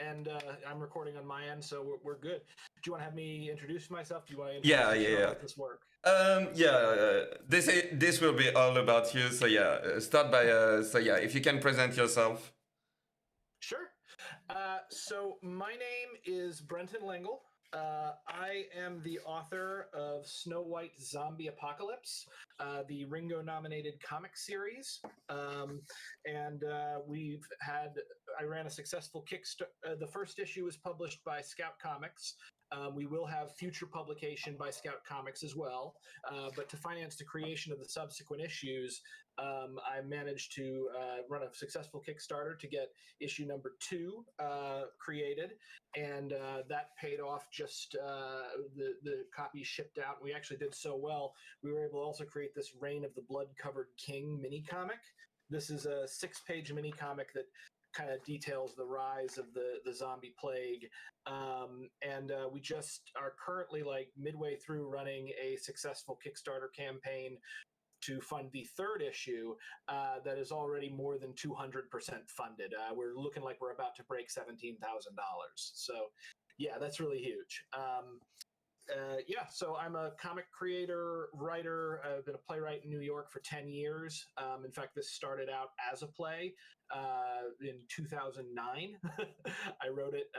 and I'm recording on my end, so we're good. Do you want to have me introduce myself? Do you want to introduce Yeah, the yeah, show? How yeah. does this work? This will be all about you. So yeah, start by if you can present yourself. Sure. So my name is Brenton Lengel. I am the author of Snow White Zombie Apocalypse, the Ringo-nominated comic series, and I ran a successful Kickstarter. The first issue was published by Scout Comics. We will have future publication by Scout Comics as well, but to finance the creation of the subsequent issues, I managed to run a successful Kickstarter to get issue number 2 created, and that paid off. Just the copy shipped out. We actually did so well, we were able to also create this Reign of the Blood-Covered King mini comic. This is a 6-page mini comic that kind of details the rise of the zombie plague, and we just are currently like midway through running a successful Kickstarter campaign to fund the 3rd issue that is already more than 200% funded. We're looking like we're about to break $17,000. So yeah, that's really huge. So I'm a comic creator, writer. I've been a playwright in New York for 10 years. In fact, this started out as a play in 2009. I wrote it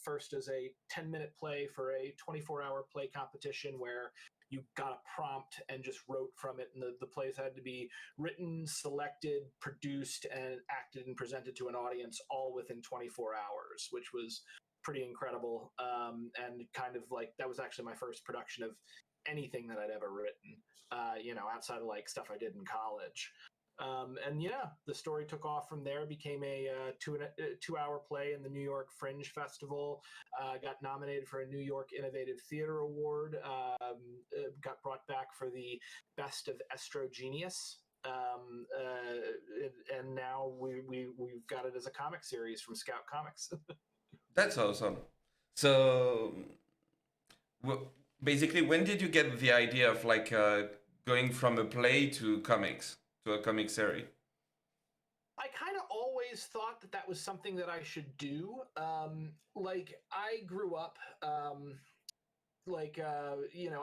first as a 10-minute play for a 24-hour play competition where you got a prompt and just wrote from it, and the plays had to be written, selected, produced, and acted and presented to an audience all within 24 hours, which was pretty incredible, and kind of like that was actually my first production of anything that I'd ever written, outside of like stuff I did in college. And yeah, the story took off from there, became a 2-hour play in the New York Fringe Festival, got nominated for a New York Innovative Theater Award, got brought back for the Best of Estro Genius. And now we've got it as a comic series from Scout Comics. That's awesome. So, basically, when did you get the idea of going from a play to comics to a comic series? I kind of always thought that was something that I should do. I grew up,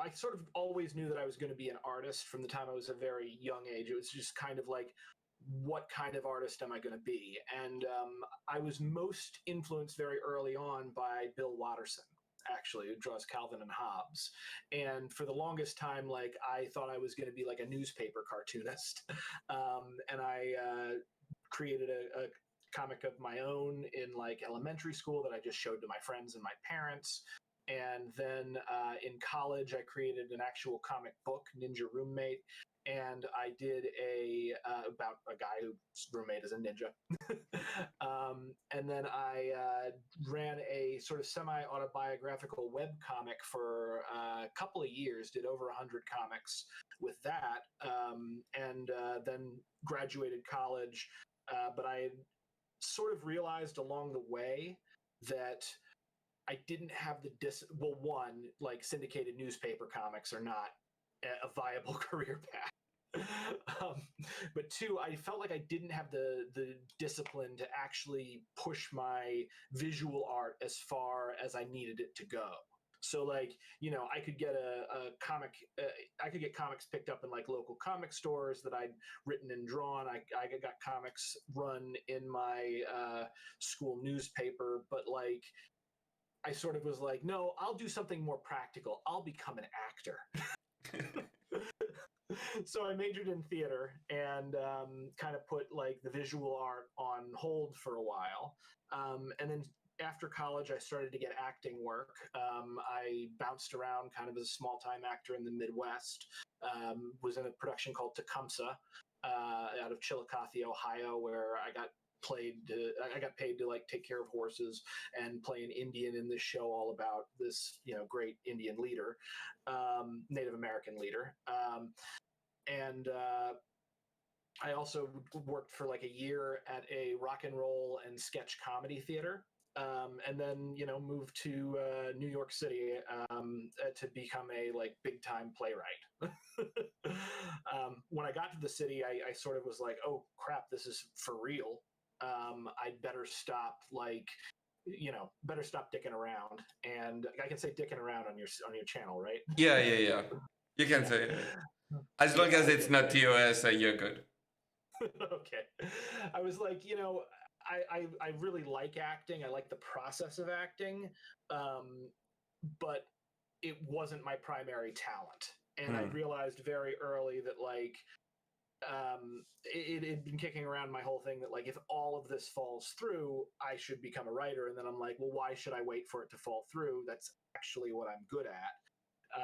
I sort of always knew that I was going to be an artist from the time I was a very young age. It was just kind of like, what kind of artist am I going to be? And I was most influenced very early on by Bill Watterson, actually, who draws Calvin and Hobbes. And for the longest time, I thought I was going to be like a newspaper cartoonist. And I created a comic of my own in elementary school that I just showed to my friends and my parents. And then in college, I created an actual comic book, Ninja Roommate, and I did about a guy whose roommate is a ninja. And then I ran a sort of semi-autobiographical web comic for a couple of years, did over 100 comics with that, and then graduated college. But I sort of realized along the way that I didn't have one, syndicated newspaper comics are not a viable career path. But 2, I felt like I didn't have the discipline to actually push my visual art as far as I needed it to go. So I could get a comic, I could get comics picked up in local comic stores that I'd written and drawn. I got comics run in my school newspaper, but I sort of was like, no, I'll do something more practical. I'll become an actor. So I majored in theater and kind of put the visual art on hold for a while. And then after college, I started to get acting work. I bounced around kind of as a small-time actor in the Midwest. Was in a production called Tecumseh out of Chillicothe, Ohio, where I got paid to take care of horses and play an Indian in this show all about this great Indian leader, Native American leader, and I also worked for a year at a rock and roll and sketch comedy theater, and then moved to New York City to become a big time playwright. When I got to the city, I sort of was like, oh crap, this is for real. I'd better stop better stop dicking around. And I can say dicking around on your channel, right? Yeah. You can say it. As long as it's not TOS, you're good. Okay. I was like, I really like acting. I like the process of acting, but it wasn't my primary talent. And I realized very early that like it had been kicking around my whole thing that like if all of this falls through, I should become a writer. And then I'm like, well, why should I wait for it to fall through? That's actually what I'm good at.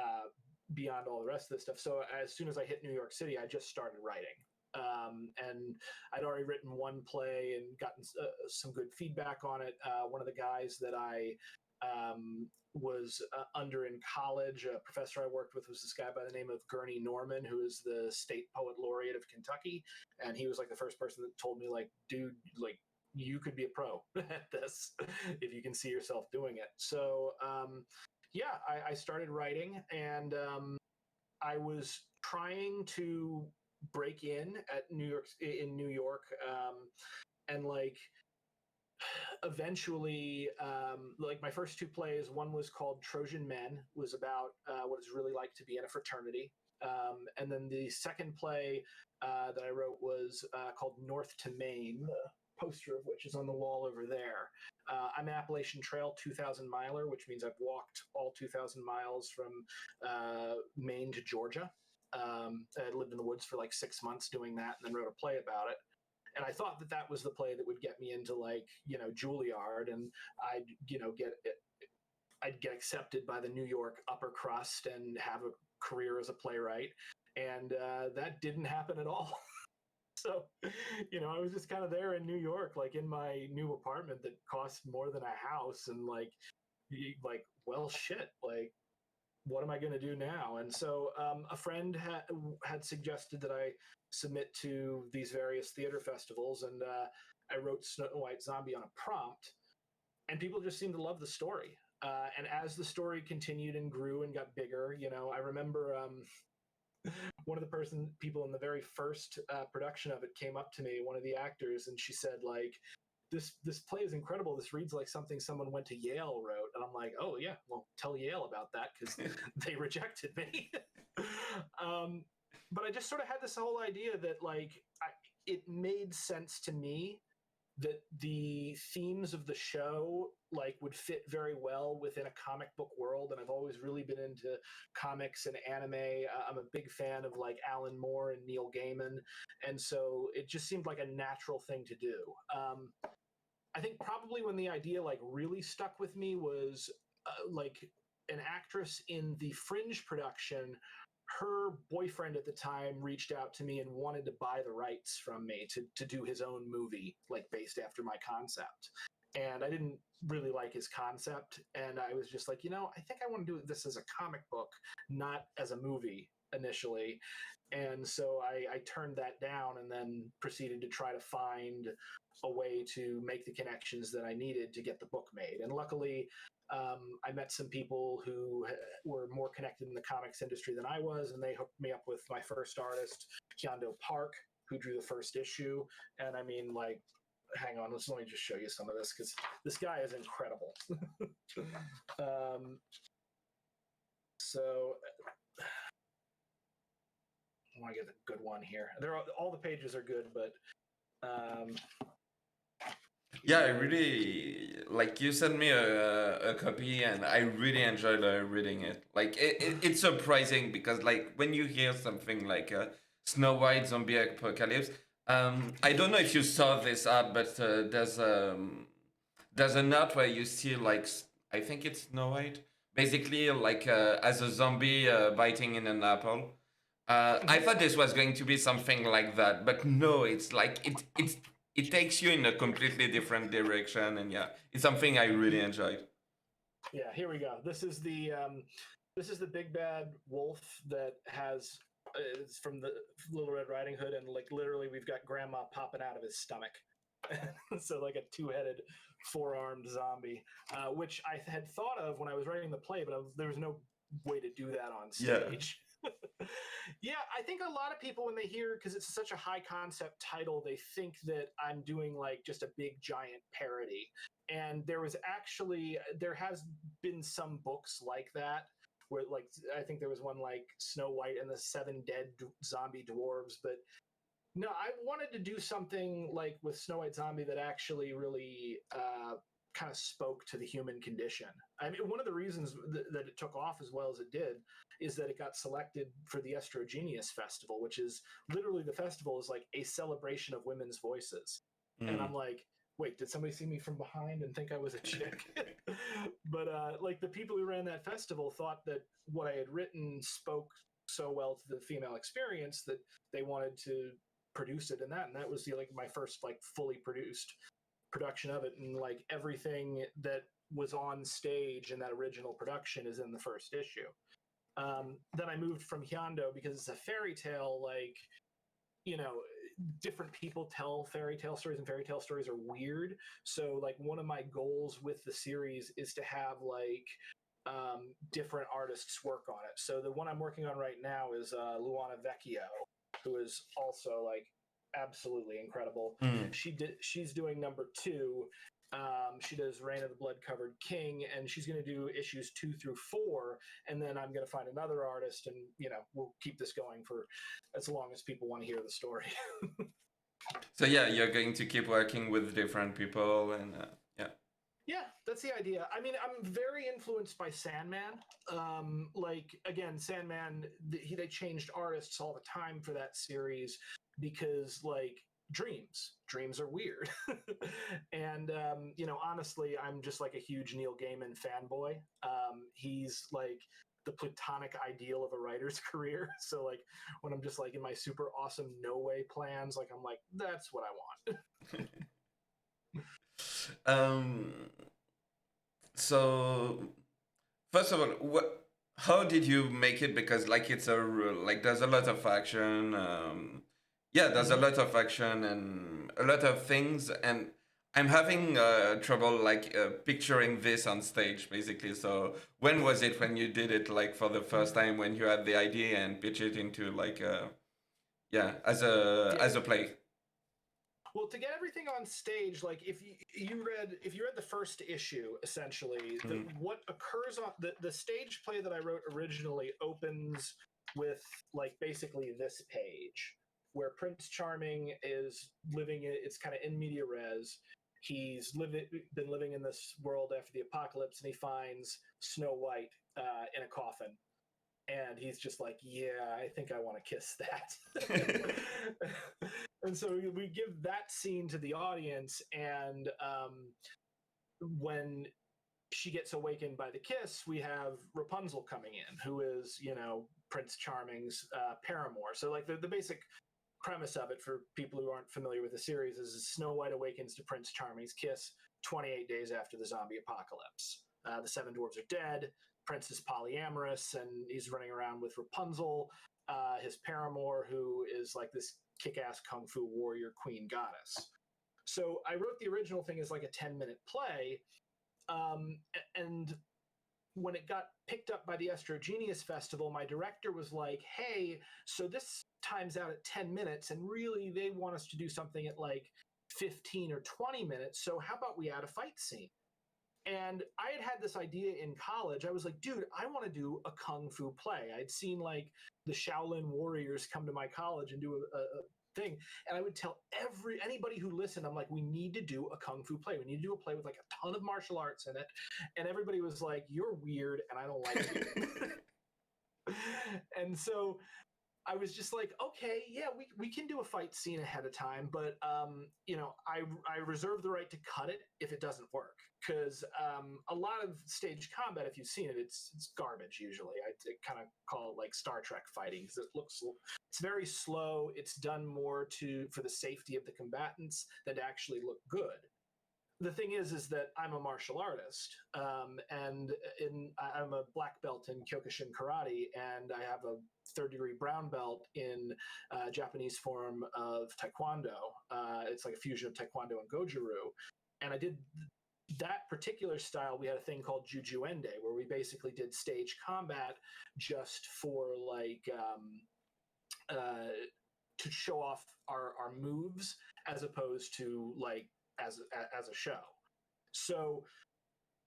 Beyond all the rest of this stuff. So as soon as I hit New York City, I just started writing. And I'd already written one play and gotten some good feedback on it. One of the guys that I was under in college, a professor I worked with was this guy by the name of Gurney Norman, who is the state poet laureate of Kentucky. And he was like the first person that told me like, dude, like you could be a pro at this if you can see yourself doing it. So, yeah, I started writing, and I was trying to break in New York, and like eventually, like my first two plays, one was called Trojan Men, was about what it's really like to be in a fraternity, and then the second play that I wrote was called North to Maine. Poster of which is on the wall over there. I'm an Appalachian Trail 2,000 miler, which means I've walked all 2,000 miles from Maine to Georgia. I lived in the woods for like 6 months doing that, and then wrote a play about it. And I thought that was the play that would get me into like Juilliard, and I'd get accepted by the New York upper crust and have a career as a playwright. And that didn't happen at all. So, I was just kind of there in New York, like in my new apartment that cost more than a house, and like, well, shit, like, what am I going to do now? And so, a friend had suggested that I submit to these various theater festivals, and I wrote Snow White Zombie on a prompt, and people just seemed to love the story. And as the story continued and grew and got bigger, I remember. One of the people in the very first production of it came up to me, one of the actors, and she said, like, this play is incredible. This reads like something someone went to Yale wrote. And I'm like, oh yeah, well, tell Yale about that, because they rejected me. But I just sort of had this whole idea that like it made sense to me that the themes of the show like would fit very well within a comic book world. And I've always really been into comics and anime. I'm a big fan of like Alan Moore and Neil Gaiman. And so it just seemed like a natural thing to do. I think probably when the idea like really stuck with me was like an actress in the Fringe production. Her boyfriend at the time reached out to me and wanted to buy the rights from me to do his own movie, like based after my concept. And I didn't really like his concept. And I was just like, I think I want to do this as a comic book, not as a movie initially. And so I turned that down and then proceeded to try to find a way to make the connections that I needed to get the book made. And luckily, I met some people who were more connected in the comics industry than I was, and they hooked me up with my first artist, Kyondo Park, who drew the first issue. And I mean, like, hang on, let me just show you some of this, because this guy is incredible. So I want to get a good one here. All the pages are good, but yeah, I really like you sent me a copy, and I really enjoyed reading it. Like it's surprising because like when you hear something like Snow White Zombie Apocalypse, I don't know if you saw this art, but there's an art where you see like I think it's Snow White, basically like as a zombie biting in an apple. I thought this was going to be something like that, but no, it's like it takes you in a completely different direction, and yeah, it's something I really enjoyed. Yeah, here we go. This is the big bad wolf that has it's from the Little Red Riding Hood, and like literally we've got grandma popping out of his stomach. So like a two-headed, four-armed zombie, which I had thought of when I was writing the play, but there was no way to do that on stage. Yeah, I think a lot of people when they hear, because it's such a high concept title, they think that I'm doing like just a big giant parody. And there has been some books like that where like I think there was one like Snow White and the Seven Dead Zombie Dwarves, but no, I wanted to do something like with Snow White Zombie that actually really kind of spoke to the human condition. I mean, one of the reasons that it took off as well as it did is that it got selected for the MrG2EK Festival, which is literally the festival is like a celebration of women's voices. And I'm like, wait, did somebody see me from behind and think I was a chick? But like the people who ran that festival thought that what I had written spoke so well to the female experience that they wanted to produce it in that, and that was like my first like fully produced production of it, and like everything that was on stage in that original production is in the first issue. Then I moved from Hyondo because it's a fairy tale, like, you know, different people tell fairy tale stories and fairy tale stories are weird. So like one of my goals with the series is to have like different artists work on it. So the one I'm working on right now is Luana Vecchio, who is also like absolutely incredible. She's doing number 2. She does Reign of the Blood Covered King, and she's going to do issues 2 through 4, and then I'm going to find another artist, and we'll keep this going for as long as people want to hear the story. So yeah, you're going to keep working with different people, and yeah. Yeah, that's the idea. I mean, I'm very influenced by Sandman. Like again, Sandman, they changed artists all the time for that series because like dreams are weird. And honestly, I'm just like a huge Neil Gaiman fanboy. He's like the platonic ideal of a writer's career. So like when I'm just like in my super awesome no way plans, like I'm like, that's what I want. um so first of all, how did you make it? Because like it's like there's a lot of action. Yeah, there's a lot of action and a lot of things, and I'm having trouble like picturing this on stage, basically. So when was it when you did it, like for the first time, when you had the idea and pitch it into like as a play? Well, to get everything on stage, like if you read the first issue, essentially, what occurs on the stage play that I wrote originally opens with like basically this page where Prince Charming is living. It's kind of in media res. He's been living in this world after the apocalypse, and he finds Snow White in a coffin. And he's just like, yeah, I think I want to kiss that. And so we give that scene to the audience, and when she gets awakened by the kiss, we have Rapunzel coming in, who is, Prince Charming's paramour. So like the basic premise of it for people who aren't familiar with the series is Snow White awakens to Prince Charming's kiss 28 days after the zombie apocalypse. The 7 dwarves are dead. Prince is polyamorous, and he's running around with Rapunzel, his paramour, who is like this kick-ass kung fu warrior queen goddess. So I wrote the original thing as like a 10-minute play, and when it got picked up by the MrG2EK Festival, my director was like, hey, so this times out at 10 minutes, and really they want us to do something at like 15 or 20 minutes, so how about we add a fight scene? And I had this idea in college. I was like, dude, I want to do a kung fu play. I'd seen like the Shaolin warriors come to my college and do a thing. And I would tell anybody who listened, I'm like, we need to do a kung fu play. We need to do a play with like a ton of martial arts in it. And everybody was like, you're weird and I don't like you. And so I was just like, okay, yeah, we can do a fight scene ahead of time, but I reserve the right to cut it if it doesn't work, because a lot of stage combat, if you've seen it, it's garbage usually. I kind of call it like Star Trek fighting, because it's very slow. It's done more for the safety of the combatants than to actually look good. The thing is that I'm a martial artist, and I'm a black belt in Kyokushin karate, and I have a third-degree brown belt in Japanese form of Taekwondo. It's like a fusion of Taekwondo and Goju-Ryu. And I did that particular style, we had a thing called Jujuende, where we basically did stage combat just for like to show off our moves as opposed to like as a show. So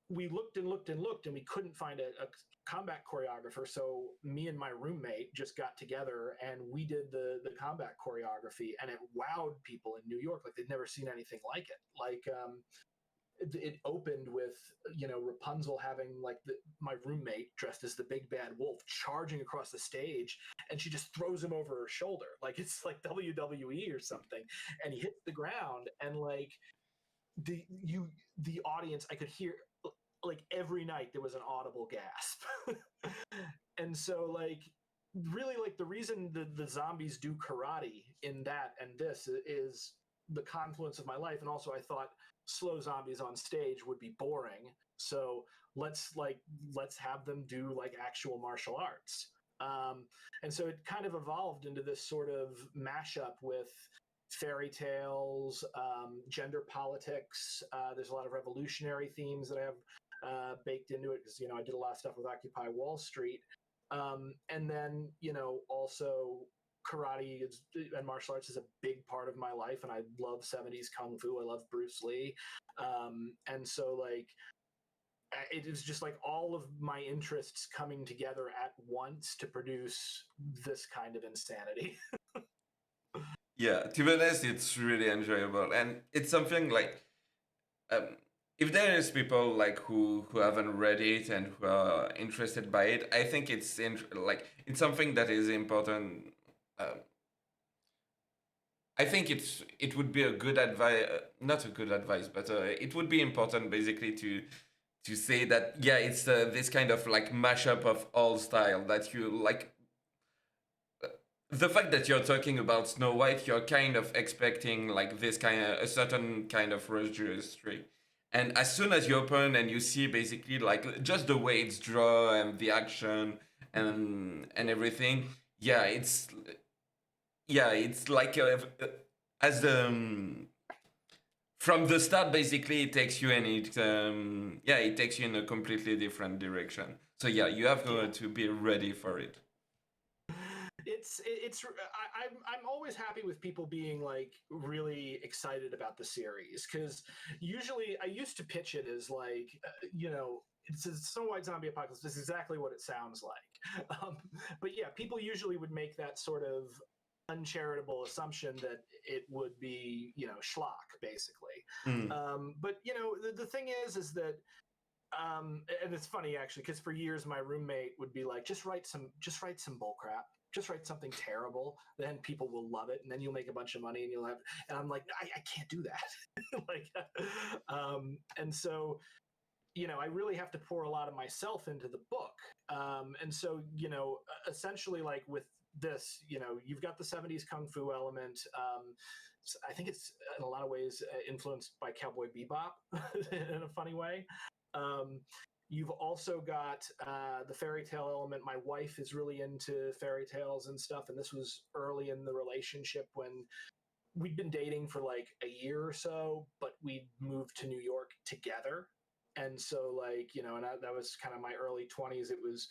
we looked and looked and looked, and we couldn't find a combat choreographer. So me and my roommate just got together and we did the combat choreography, and it wowed people in New York. Like they'd never seen anything like it. Like it opened with, you know, Rapunzel having like my roommate dressed as the big bad wolf charging across the stage, and she just throws him over her shoulder like it's like WWE or something, and he hits the ground, and like the audience, I could hear like every night there was an audible gasp. And so like really like the reason the zombies do karate in that and this is the confluence of my life, and also I thought slow zombies on stage would be boring, so let's have them do like actual martial arts. And so it kind of evolved into this sort of mashup with fairy tales, gender politics. There's a lot of revolutionary themes that I have baked into it because, you know, I did a lot of stuff with Occupy Wall Street. And then, you know, also karate and martial arts is a big part of my life, and I love 70s kung fu. I love Bruce Lee. And so like it is just like all of my interests coming together at once to produce this kind of insanity. Yeah, to be honest, it's really enjoyable, and it's something like um, if there is people like who haven't read it and who are interested by it, I think like it's something that is important. I think it would be a good advice, not a good advice, but it would be important basically to say that yeah, it's this kind of like mashup of all style that you like. The fact that you're talking about Snow White, you're kind of expecting like this kind of a certain kind of registry, and as soon as you open and you see basically like just the way it's drawn and the action and everything, it's like as from the start basically it takes you and it takes you in a completely different direction. So yeah, you have to be ready for it. I'm always happy with people being like really excited about the series, because usually I used to pitch it as like you know, it's a Snow White zombie apocalypse. This is exactly what it sounds like. But yeah, people usually would make that sort of uncharitable assumption that it would be, you know, schlock basically. Mm. But you know, the thing is that and it's funny actually, because for years my roommate would be like, just write some bull crap, just write something terrible, then people will love it, and then you'll make a bunch of money, and you'll have. And I'm like, I can't do that. Like, and so, you know, I really have to pour a lot of myself into the book. And so, you know, essentially, like with this, you know, you've got the 70s kung fu element. I think it's in a lot of ways influenced by Cowboy Bebop in a funny way. You've also got the fairy tale element. My wife is really into fairy tales and stuff, and this was early in the relationship when we'd been dating for like a year or so, but we moved to New York together. And so, like, you know, and that was kind of my early 20s. It was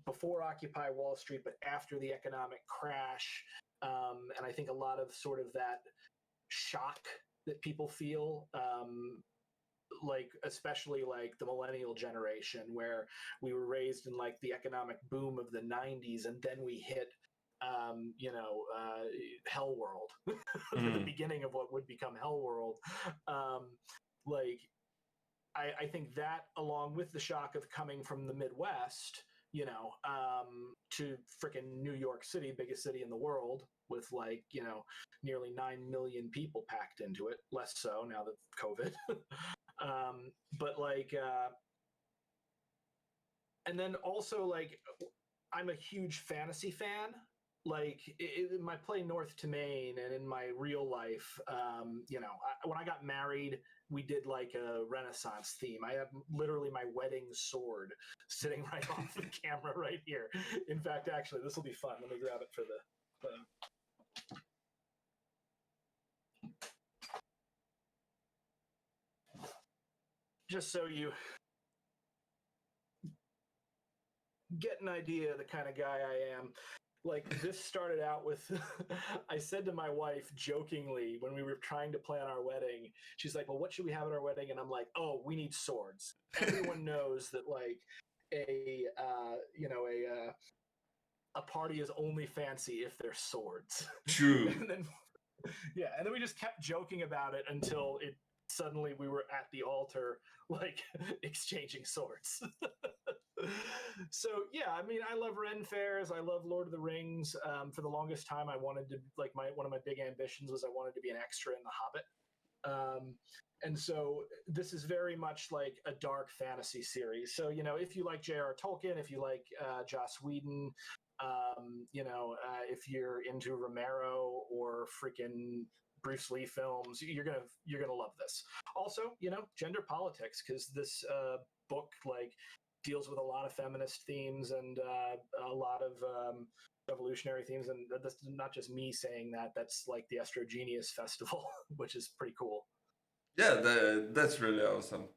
before Occupy Wall Street, but after the economic crash. And I think a lot of sort of that shock that people feel, like especially like the millennial generation, where we were raised in like the economic boom of the 90s, and then we hit you know, Hell World, the beginning of what would become Hell World. Like I think that, along with the shock of coming from the Midwest, you know, to freaking New York City, biggest city in the world, with like, you know, nearly 9 million people packed into it, less so now that COVID. But like, and then also like, I'm a huge fantasy fan. Like in my play North to Maine and in my real life, you know, when I got married, we did like a Renaissance theme. I have literally my wedding sword sitting right off the camera right here. In fact, actually, this will be fun. Let me grab it for the just so you get an idea of the kind of guy I am. Like, this started out with, I said to my wife jokingly when we were trying to plan our wedding, she's like, well, what should we have at our wedding? And I'm like, oh, we need swords. Everyone knows that, like, a party is only fancy if there's swords. True. And then, yeah, and then we just kept joking about it until it suddenly we were at the altar, like, exchanging swords. So yeah, I mean, I love Ren fairs. I love Lord of the Rings. For the longest time, I wanted to, like, one of my big ambitions was I wanted to be an extra in The Hobbit. And so this is very much like a dark fantasy series. So, you know, if you like J.R. Tolkien, if you like Joss Whedon, if you're into Romero or freaking Bruce Lee films, you're gonna love this. Also, you know, gender politics, because this book, like, deals with a lot of feminist themes and a lot of revolutionary themes, and that's not just me saying that. That's like the Estrogenius Festival, which is pretty cool. Yeah, that's really awesome.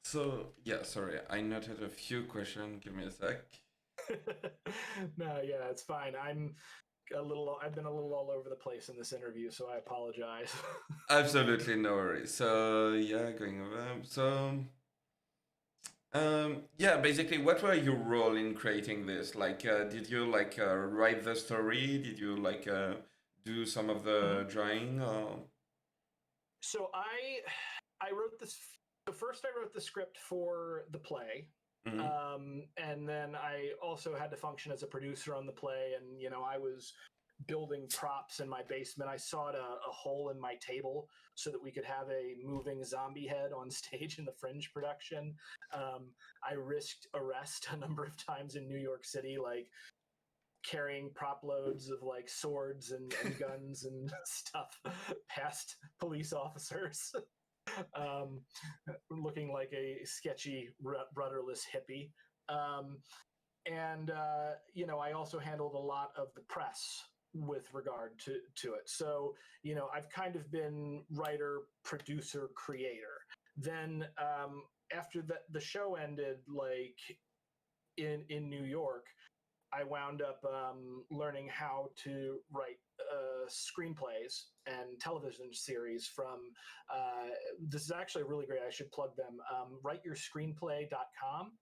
So yeah, sorry, I noted a few questions. Give me a sec. No, yeah, it's fine. I've been a little all over the place in this interview, so I apologize. Absolutely no worries. So yeah, going over. So yeah, basically, what were your role in creating this? Like, did you like write the story? Did you like do some of the drawing? Or... So I wrote this. So first, I wrote the script for the play, and then I also had to function as a producer on the play. And, you know, I was building props in my basement. I sawed a hole in my table so that we could have a moving zombie head on stage in the Fringe production. I risked arrest a number of times in New York City, like carrying prop loads of like swords and guns and stuff past police officers. Looking like a sketchy, rudderless hippie. You know, I also handled a lot of the press with regard to it. So, you know, I've kind of been writer, producer, creator. Then after the show ended, like in New York, I wound up learning how to write screenplays and television series from, this is actually really great. I should plug them. WriteYourScreenplay.com,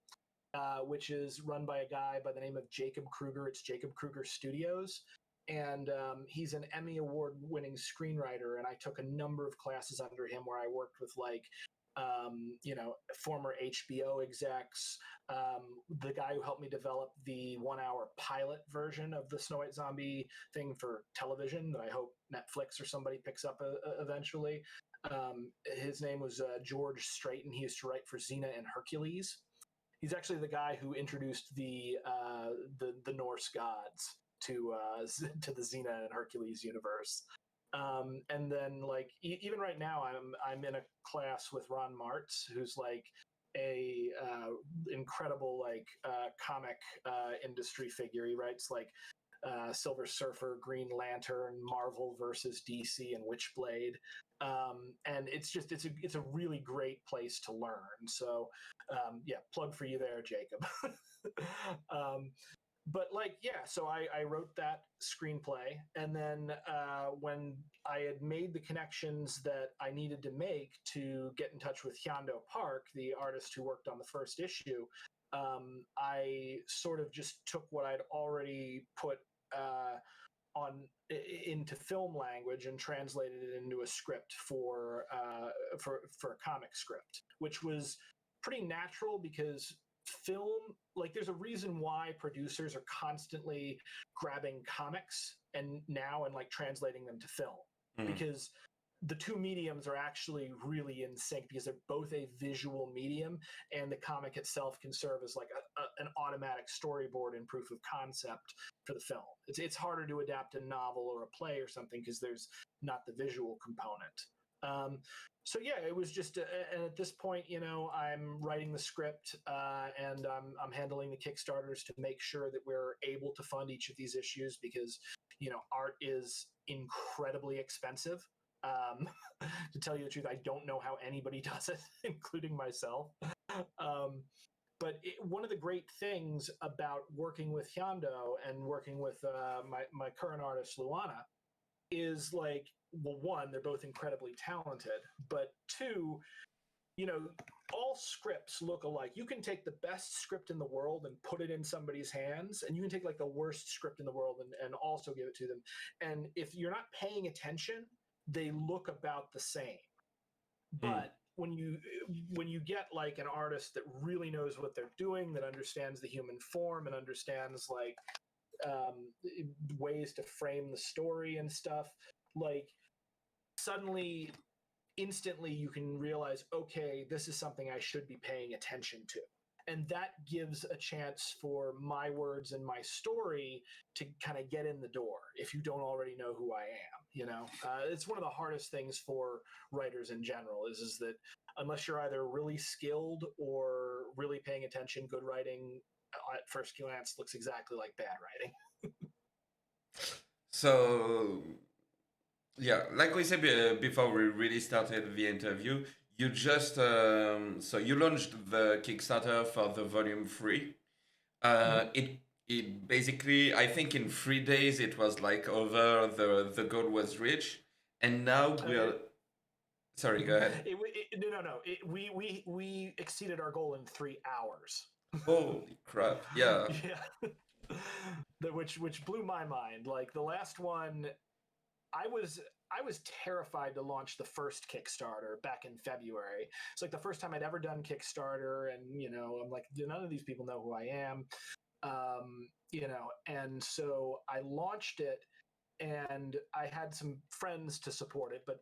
which is run by a guy by the name of Jacob Kruger. It's Jacob Kruger Studios. And he's an Emmy Award winning screenwriter. And I took a number of classes under him where I worked with, like, you know, former HBO execs, the guy who helped me develop the 1 hour pilot version of the Snow White Zombie thing for television that I hope Netflix or somebody picks up eventually. His name was George Straight, and he used to write for Xena and Hercules. He's actually the guy who introduced the Norse gods to the Xena and Hercules universe. And then, like, even right now, I'm in a class with Ron Martz, who's like a incredible, like, comic industry figure. He writes like Silver Surfer, Green Lantern, Marvel versus DC, and Witchblade. And it's a really great place to learn. So yeah, plug for you there, Jacob. But, like, yeah, so I wrote that screenplay, and then when I had made the connections that I needed to make to get in touch with Hyando Park, the artist who worked on the first issue, I sort of just took what I'd already put into film language and translated it into a script for a comic script, which was pretty natural because film, like, there's a reason why producers are constantly grabbing comics and like translating them to film, because the two mediums are actually really in sync, because they're both a visual medium, and the comic itself can serve as like an automatic storyboard and proof of concept for the film. It's harder to adapt a novel or a play or something because there's not the visual component. So yeah, it was just, and at this point, you know, I'm writing the script and I'm handling the Kickstarters to make sure that we're able to fund each of these issues, because, you know, art is incredibly expensive. To tell you the truth, I don't know how anybody does it, including myself. But one of the great things about working with Hyando and working with my current artist, Luana, is like, well, one, they're both incredibly talented, but two, all scripts look alike. You can take the best script in the world and put it in somebody's hands, and you can take like the worst script in the world and also give it to them. And if you're not paying attention, they look about the same. But when you get like an artist that really knows what they're doing, that understands the human form and understands like ways to frame the story and stuff, like suddenly instantly you can realize, okay, this is something I should be paying attention to. And that gives a chance for my words and my story to kind of get in the door if you don't already know who I am. It's one of the hardest things for writers in general is that unless you're either really skilled or really paying attention, good writing at first glance looks exactly like bad writing. So, yeah, like we said before we really started the interview, you just so you launched the Kickstarter for the volume 3. It basically, I think in 3 days it was like over, the goal was reached, and now we're. Sorry, go ahead. No. We exceeded our goal in 3 hours. Holy crap! Yeah. Yeah. Which blew my mind. Like the last one, I was terrified to launch the first Kickstarter back in February. It's like the first time I'd ever done Kickstarter, and I'm like, none of these people know who I am, and so I launched it, and I had some friends to support it, but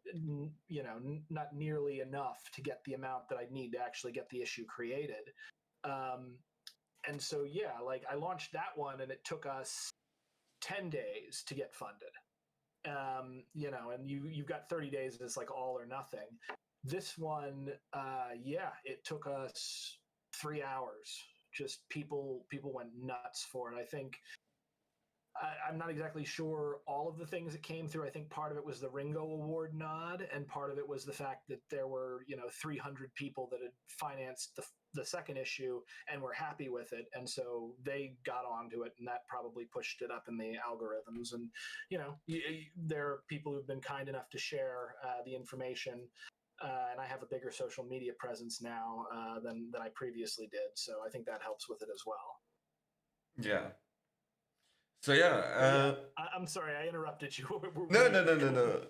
not nearly enough to get the amount that I'd need to actually get the issue created. And so like I launched that one, and it took us 10 days to get funded. And you've got 30 days. It's like all or nothing. This one, it took us 3 hours. Just people went nuts for it. I think I'm not exactly sure all of the things that came through. I think part of it was the Ringo Award nod, and part of it was the fact that there were 300 people that had financed the second issue and were happy with it, and so they got onto it, and that probably pushed it up in the algorithms. And there are people who've been kind enough to share the information, and I have a bigger social media presence now than I previously did, so I think that helps with it as well. Yeah. So yeah, I'm sorry I interrupted you. No.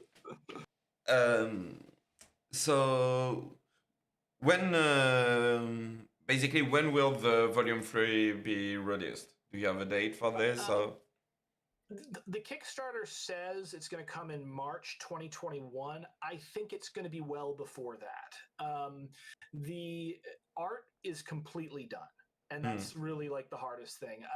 So when basically when will the volume 3 be released? Do you have a date for this? The Kickstarter says it's going to come in March 2021. I think it's going to be well before that. The art is completely done. And that's really like the hardest thing.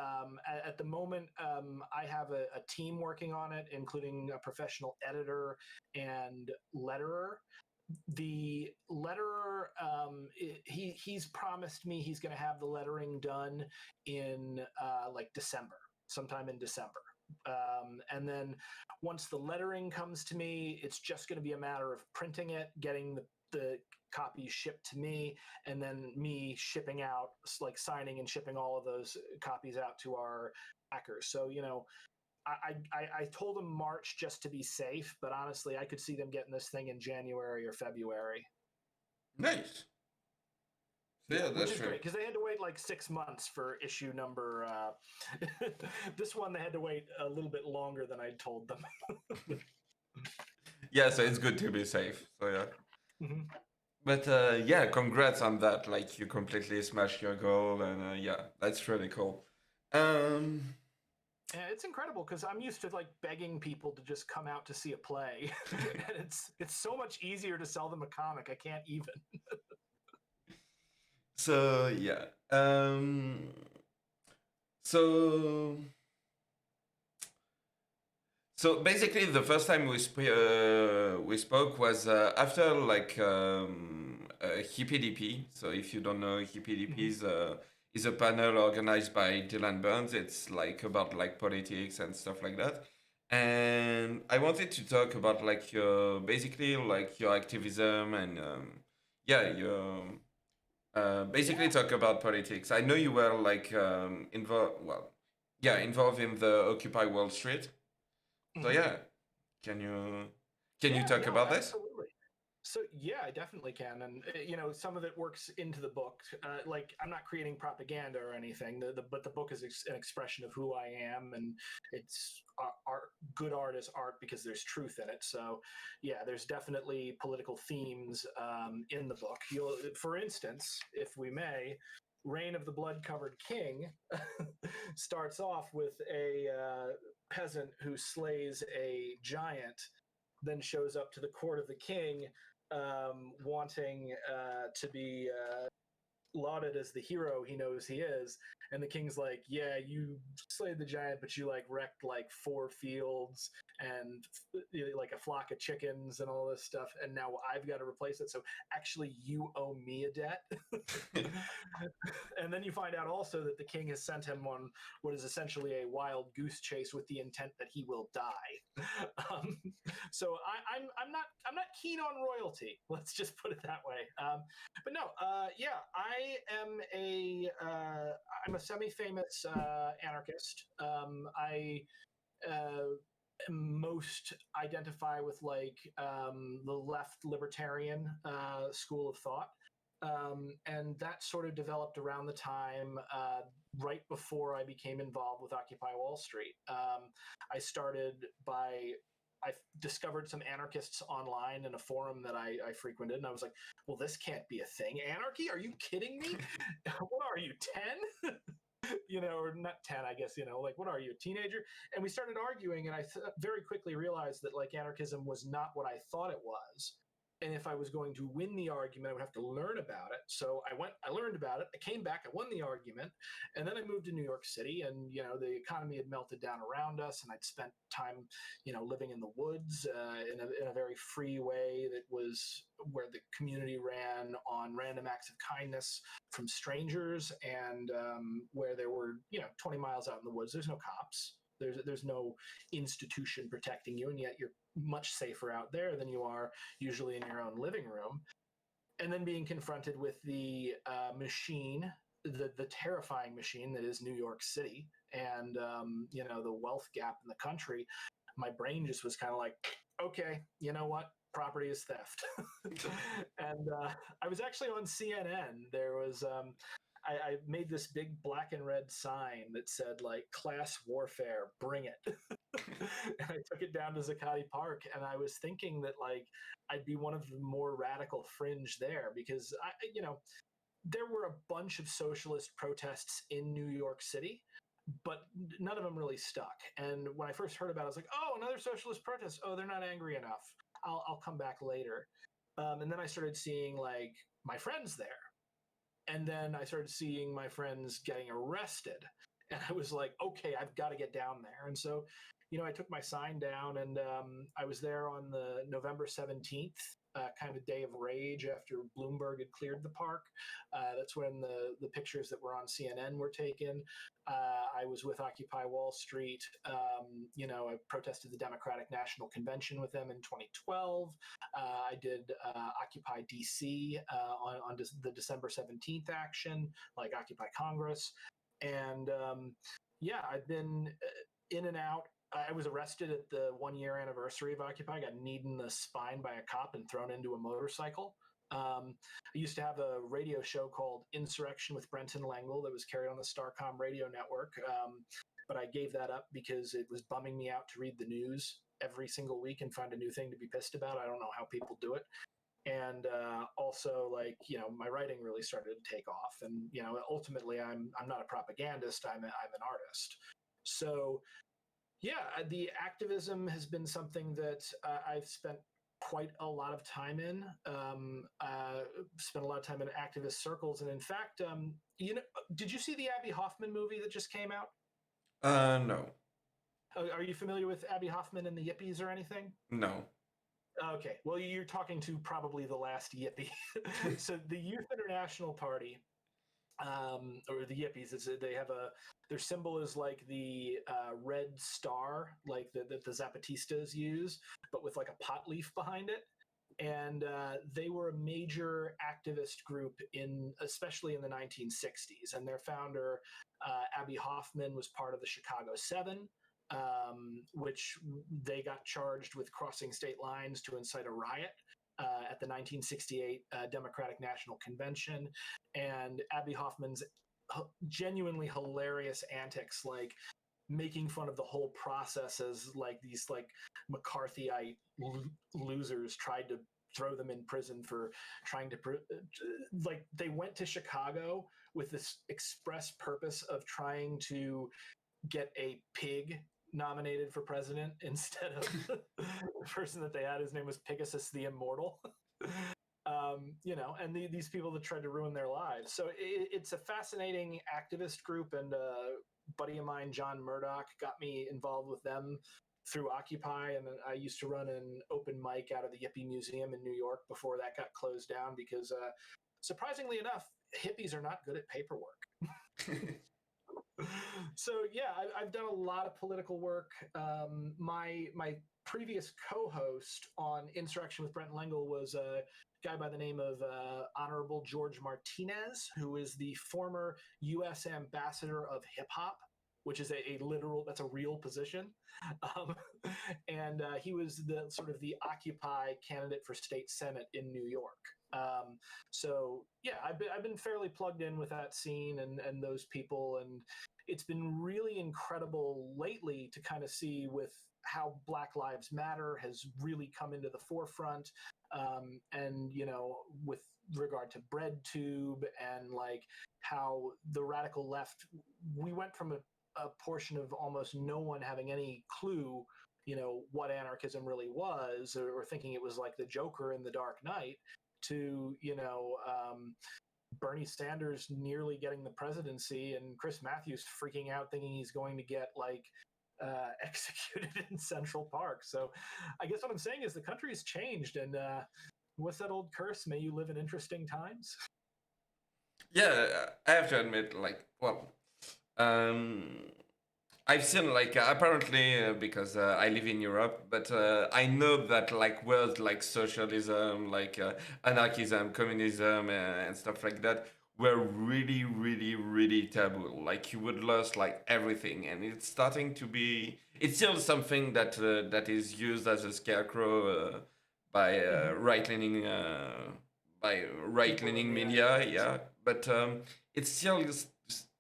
At the moment, I have a team working on it, including a professional editor and letterer. The letterer, he's promised me he's going to have the lettering done in like December, sometime in December. And then once the lettering comes to me, it's just going to be a matter of printing it, getting the copies shipped to me, and then me shipping out, like signing and shipping all of those copies out to our backers. So I told them March just to be safe, but honestly I could see them getting this thing in January or February. Nice. So yeah, which is great, because they had to wait like 6 months for issue number this one they had to wait a little bit longer than I told them. Yeah, so it's good to be safe. So yeah. Mm-hmm. But yeah, congrats on that. Like you completely smashed your goal, and yeah, that's really cool. And it's incredible because I'm used to like begging people to just come out to see a play, and it's so much easier to sell them a comic. I can't even. So yeah, so basically, the first time we spoke was after like HippieDP. So if you don't know, HippieDP is a panel organized by Dylan Burns. It's like about like politics and stuff like that. And I wanted to talk about like your basically like your activism and yeah, your basically Yeah. talk about politics. I know you were like involved, well, yeah, involved in the Occupy Wall Street. So Hmm. yeah, can you can you Yeah, talk no, about this? absolutely. So yeah, I definitely can, and some of it works into the book. Like I'm not creating propaganda or anything, but the book is an expression of who I am, and it's art. Good art is art because there's truth in it. So yeah, there's definitely political themes in the book. For instance, if we may, Reign of the Blood-Covered King starts off with a peasant who slays a giant, then shows up to the court of the king, wanting to be lauded as the hero he knows he is. And the king's like, yeah, you slayed the giant, but you like wrecked like 4 fields and like a flock of chickens and all this stuff. And now I've got to replace it. So actually, you owe me a debt. And then you find out also that the king has sent him on what is essentially a wild goose chase with the intent that he will die. Um, so I'm not keen on royalty. Let's just put it that way. But no, yeah, I'm a semi-famous anarchist. I most identify with like the left libertarian school of thought. And that sort of developed around the time right before I became involved with Occupy Wall Street. I started by I discovered some anarchists online in a forum that I frequented, and I was like, "Well, this can't be a thing. Anarchy? Are you kidding me? What are you, 10?" Or not 10, I guess, like, what are you, a teenager? And we started arguing, and I very quickly realized that like anarchism was not what I thought it was. And if I was going to win the argument, I would have to learn about it. So I learned about it, I came back, I won the argument, and then I moved to New York City, and the economy had melted down around us, and I'd spent time, living in the woods in a very free way that was where the community ran on random acts of kindness from strangers, and where there were 20 miles out in the woods, there's no cops, there's no institution protecting you, and yet you're much safer out there than you are usually in your own living room. And then being confronted with the machine, the terrifying machine that is New York City, and the wealth gap in the country, my brain just was kind of like, okay, you know what? Property is theft. And I was actually on CNN. There was I made this big black and red sign that said like class warfare, bring it. And I took it down to Zuccotti Park, and I was thinking that like I'd be one of the more radical fringe there, because there were a bunch of socialist protests in New York City, but none of them really stuck. And when I first heard about it, I was like, oh, another socialist protest. Oh, they're not angry enough. I'll come back later. And then I started seeing like my friends there. And then I started seeing my friends getting arrested. And I was like, okay, I've got to get down there. And so, I took my sign down, and I was there on the November 17th, kind of day of rage after Bloomberg had cleared the park. That's when the pictures that were on CNN were taken. I was with Occupy Wall Street. I protested the Democratic National Convention with them in 2012. I did Occupy DC on the December 17th action, like Occupy Congress. And yeah, I've been in and out. I was arrested at the 1 year anniversary of Occupy. I got kneed in the spine by a cop and thrown into a motorcycle. I used to have a radio show called Insurrection with Brenton Lengel that was carried on the Starcom radio network. But I gave that up because it was bumming me out to read the news every single week and find a new thing to be pissed about. I don't know how people do it. And also, like, my writing really started to take off. And ultimately, I'm not a propagandist. I'm an artist. So yeah, the activism has been something that I've spent quite a lot of time in. Spent a lot of time in activist circles, and in fact, did you see the Abby Hoffman movie that just came out? No, Are you familiar with Abby Hoffman and the Yippies or anything? no. Okay, well, you're talking to probably the last Yippie. So the Youth International Party or the Yippies. They have their symbol is like the red star, like that the Zapatistas use, but with like a pot leaf behind it. And they were a major activist group especially in the 1960s. And their founder, Abby Hoffman, was part of the Chicago Seven, which they got charged with crossing state lines to incite a riot at the 1968 Democratic National Convention. And Abby Hoffman's genuinely hilarious antics, like making fun of the whole process as like these like McCarthyite losers tried to throw them in prison for trying to like they went to Chicago with this express purpose of trying to get a pig nominated for president instead of the person that they had. His name was Pegasus the Immortal. And these people that tried to ruin their lives. So it's a fascinating activist group, and buddy of mine, John Murdoch, got me involved with them through Occupy, and I used to run an open mic out of the Yippie Museum in New York before that got closed down because, surprisingly enough, hippies are not good at paperwork. So yeah, I've done a lot of political work. My previous co-host on Insurrection with Brenton Lengel was a guy by the name of Honorable George Martinez, who is the former U.S. ambassador of hip hop, which is that's a real position. And he was the sort of the Occupy candidate for state senate in New York. So yeah, I've been fairly plugged in with that scene and those people, and it's been really incredible lately to kind of see with how Black Lives Matter has really come into the forefront, and with regard to BreadTube and like how the radical left, we went from a portion of almost no one having any clue what anarchism really was, or thinking it was like the Joker in The Dark Knight, to Bernie Sanders nearly getting the presidency and Chris Matthews freaking out thinking he's going to get like executed in Central Park. So I guess what I'm saying is the country has changed, and what's that old curse? May you live in interesting times. Yeah, I have to admit, like, well, um, I've seen like apparently because I live in Europe, but I know that like words like socialism, like anarchism, communism, and stuff like that were really, really, really taboo. Like you would lose like everything, and it's starting to be. It's still something that is used as a scarecrow by right leaning media, yeah. But it's still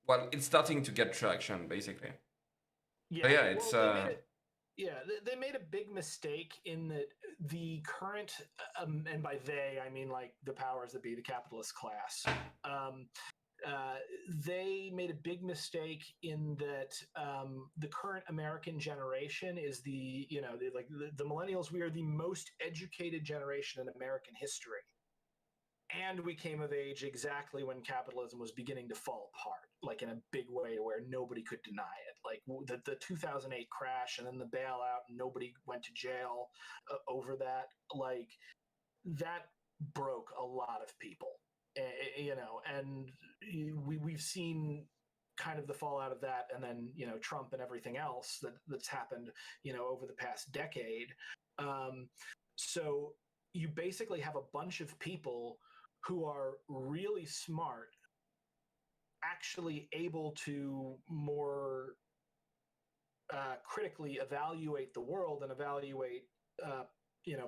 well, it's starting to get traction basically. Yeah, So yeah, it's they made a big mistake in that the current, and by they I mean like the powers that be, the capitalist class. They made a big mistake in that the current American generation is the millennials. We are the most educated generation in American history. And we came of age exactly when capitalism was beginning to fall apart, like in a big way where nobody could deny it. Like the 2008 crash and then the bailout, and nobody went to jail over that. Like that broke a lot of people, and we've seen kind of the fallout of that, and then Trump and everything else that's happened over the past decade. So you basically have a bunch of people who are really smart, actually able to more critically evaluate the world and evaluate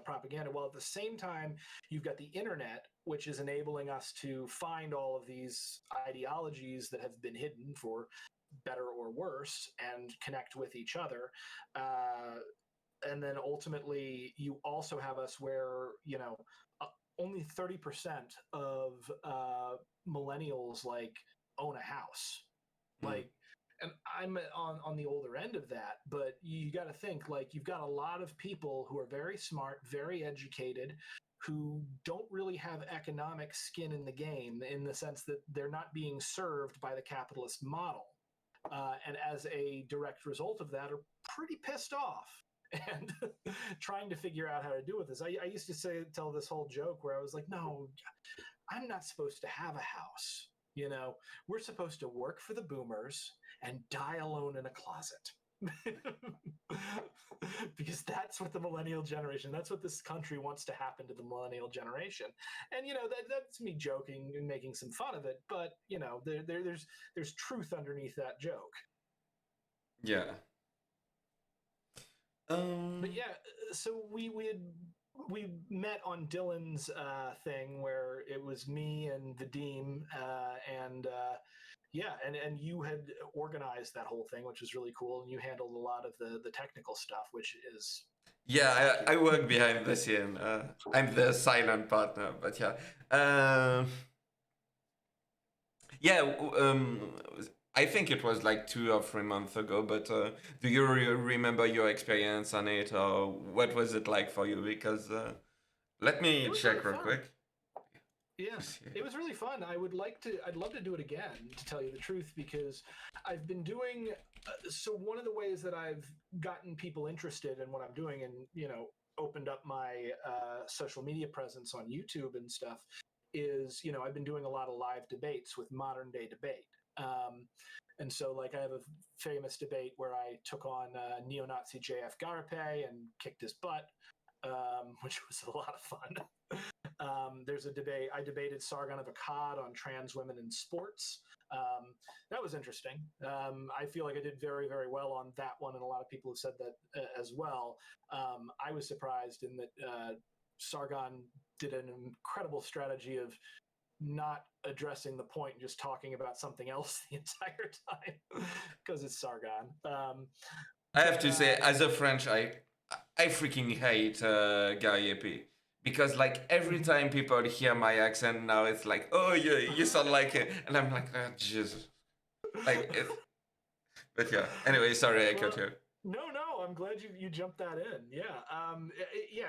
propaganda, while at the same time you've got the internet, which is enabling us to find all of these ideologies that have been hidden for better or worse and connect with each other. And then ultimately you also have us where only 30% of millennials like own a house. Like, and I'm on the older end of that, but you got to think like you've got a lot of people who are very smart, very educated, who don't really have economic skin in the game, in the sense that they're not being served by the capitalist model. And as a direct result of that, are pretty pissed off and trying to figure out how to do with this. I used to tell this whole joke where I was like, no, I'm not supposed to have a house. You know, we're supposed to work for the boomers and die alone in a closet. Because that's what the millennial generation, that's what this country wants to happen to the millennial generation. And that's me joking and making some fun of it, but there's truth underneath that joke. Yeah. But yeah, so we met on Dylan's thing where it was me and Vadim and and you had organized that whole thing, which was really cool, and you handled a lot of the technical stuff, which is Yeah, I work behind the scene. I'm the silent partner, but yeah. Yeah, I think it was like 2 or 3 months ago, but do you remember your experience on it, or what was it like for you? Because let me check real quick. Yeah, it was really fun. I'd love to do it again, to tell you the truth, because I've been doing, so one of the ways that I've gotten people interested in what I'm doing and, opened up my social media presence on YouTube and stuff is, I've been doing a lot of live debates with modern day debate. And so, like, I have a famous debate where I took on neo-Nazi JF Garape and kicked his butt, which was a lot of fun. There's a debate. I debated Sargon of Akkad on trans women in sports. That was interesting. I feel like I did very, very well on that one, and a lot of people have said that as well. I was surprised in that Sargon did an incredible strategy of not addressing the point and just talking about something else the entire time because it's Sargon. I have to say, as a French, I freaking hate Guy Epi. Because like every time people hear my accent now, it's like, oh, you sound like it, and I'm like, oh, Jesus, like it. But yeah. Anyway, sorry I cut you. No, I'm glad you jumped that in. Yeah.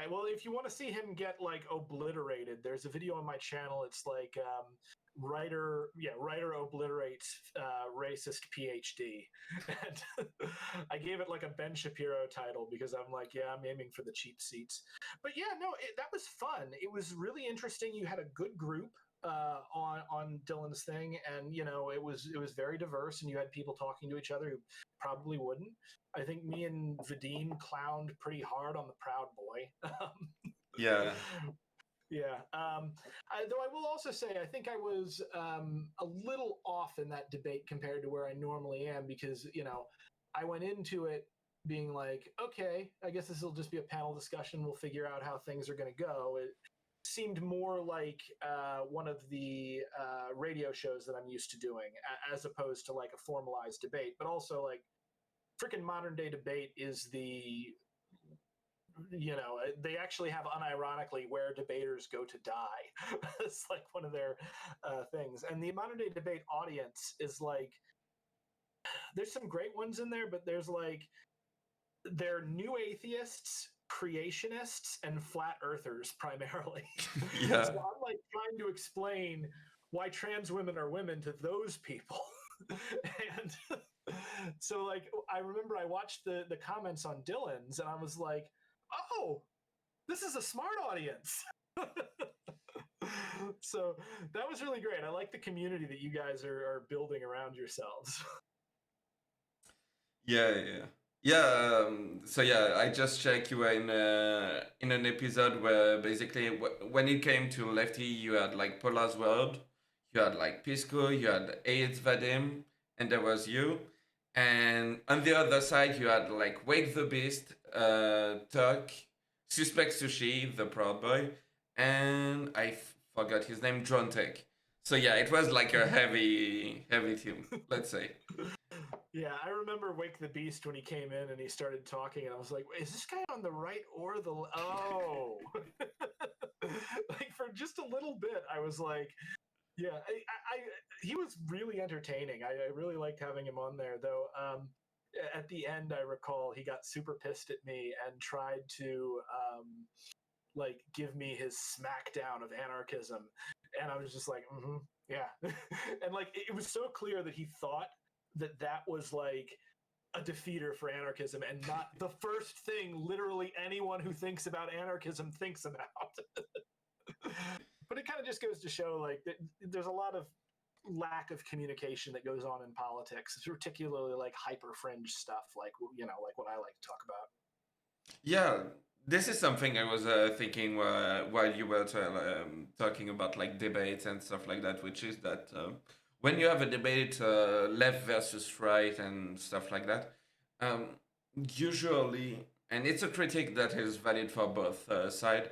Well, if you want to see him get like obliterated, there's a video on my channel. It's like writer obliterates racist PhD, and I gave it like a Ben Shapiro title because I'm like, yeah, I'm aiming for the cheap seats. But yeah, no, that was fun. It was really interesting. You had a good group on Dylan's thing, and it was very diverse, and you had people talking to each other who probably wouldn't. I think me and Vadim clowned pretty hard on the Proud Boy. Yeah. Yeah. Though I will also say, I think I was a little off in that debate compared to where I normally am, because I went into it being like, okay, I guess this will just be a panel discussion. We'll figure out how things are going to go. It seemed more like one of the radio shows that I'm used to doing, as opposed to like a formalized debate. But also, like, freaking modern day debate is they actually have, unironically, where debaters go to die. It's like one of their things. And the modern day debate audience is like, there's some great ones in there, but there's like, they're new atheists, creationists, and flat earthers primarily. Yeah. So I'm like trying to explain why trans women are women to those people. And so, like, I remember I watched the comments on Dylan's, and I was like, oh, this is a smart audience. So that was really great. I like the community that you guys are building around yourselves. Yeah. So yeah, I just checked, you were in an episode where basically when it came to Lefty, you had like Paula's World, you had like Pisco, you had AIDS Vadim, and there was you. And on the other side, you had like Wake the Beast, Tuck, Suspect Sushi, the Proud Boy, and I forgot his name, Drone Tech. So yeah, it was like a heavy team, let's say. Yeah, I remember Wake the Beast when he came in and he started talking, and I was like, is this guy on the right or the oh? Like, for just a little bit, I was like, yeah, he was really entertaining. I really liked having him on there, though. At the end, I recall he got super pissed at me and tried to like give me his smackdown of anarchism, and I was just like, yeah. And like, it was so clear that he thought that was like a defeater for anarchism, and not the first thing literally anyone who thinks about anarchism thinks about. But it kind of just goes to show, like, that there's a lot of lack of communication that goes on in politics, particularly like hyper fringe stuff, like like what I like to talk about. Yeah, this is something I was thinking while you were talking about like debates and stuff like that, which is that when you have a debate, left versus right and stuff like that, um, usually, and it's a critique that is valid for both sides,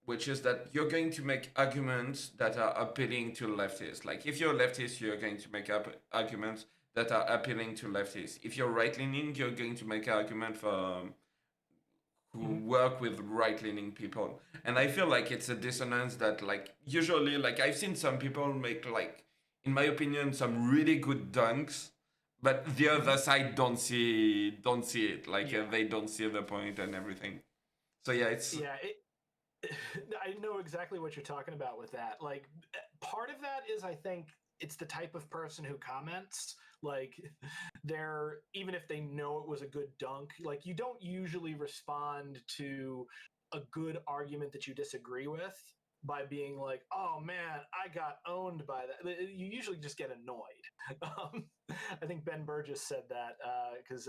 which is that you're going to make arguments that are appealing to leftists. Like if you're a leftist, you're going to make up arguments that are appealing to leftists. If you're right leaning, you're going to make argument for who work with right-leaning people. And I feel like it's a dissonance that like usually like I've seen some people make like in my opinion some really good dunks, but the other side don't see it, like Yeah. they don't see the point and everything. So yeah, it's Yeah, I know exactly what you're talking about with that. Like, part of that is I think it's the type of person who comments. Like, they're, even if they know it was a good dunk, like, you don't usually respond to a good argument that you disagree with by being like, "Oh man, I got owned by that." You usually just get annoyed. I think Ben Burgess said that because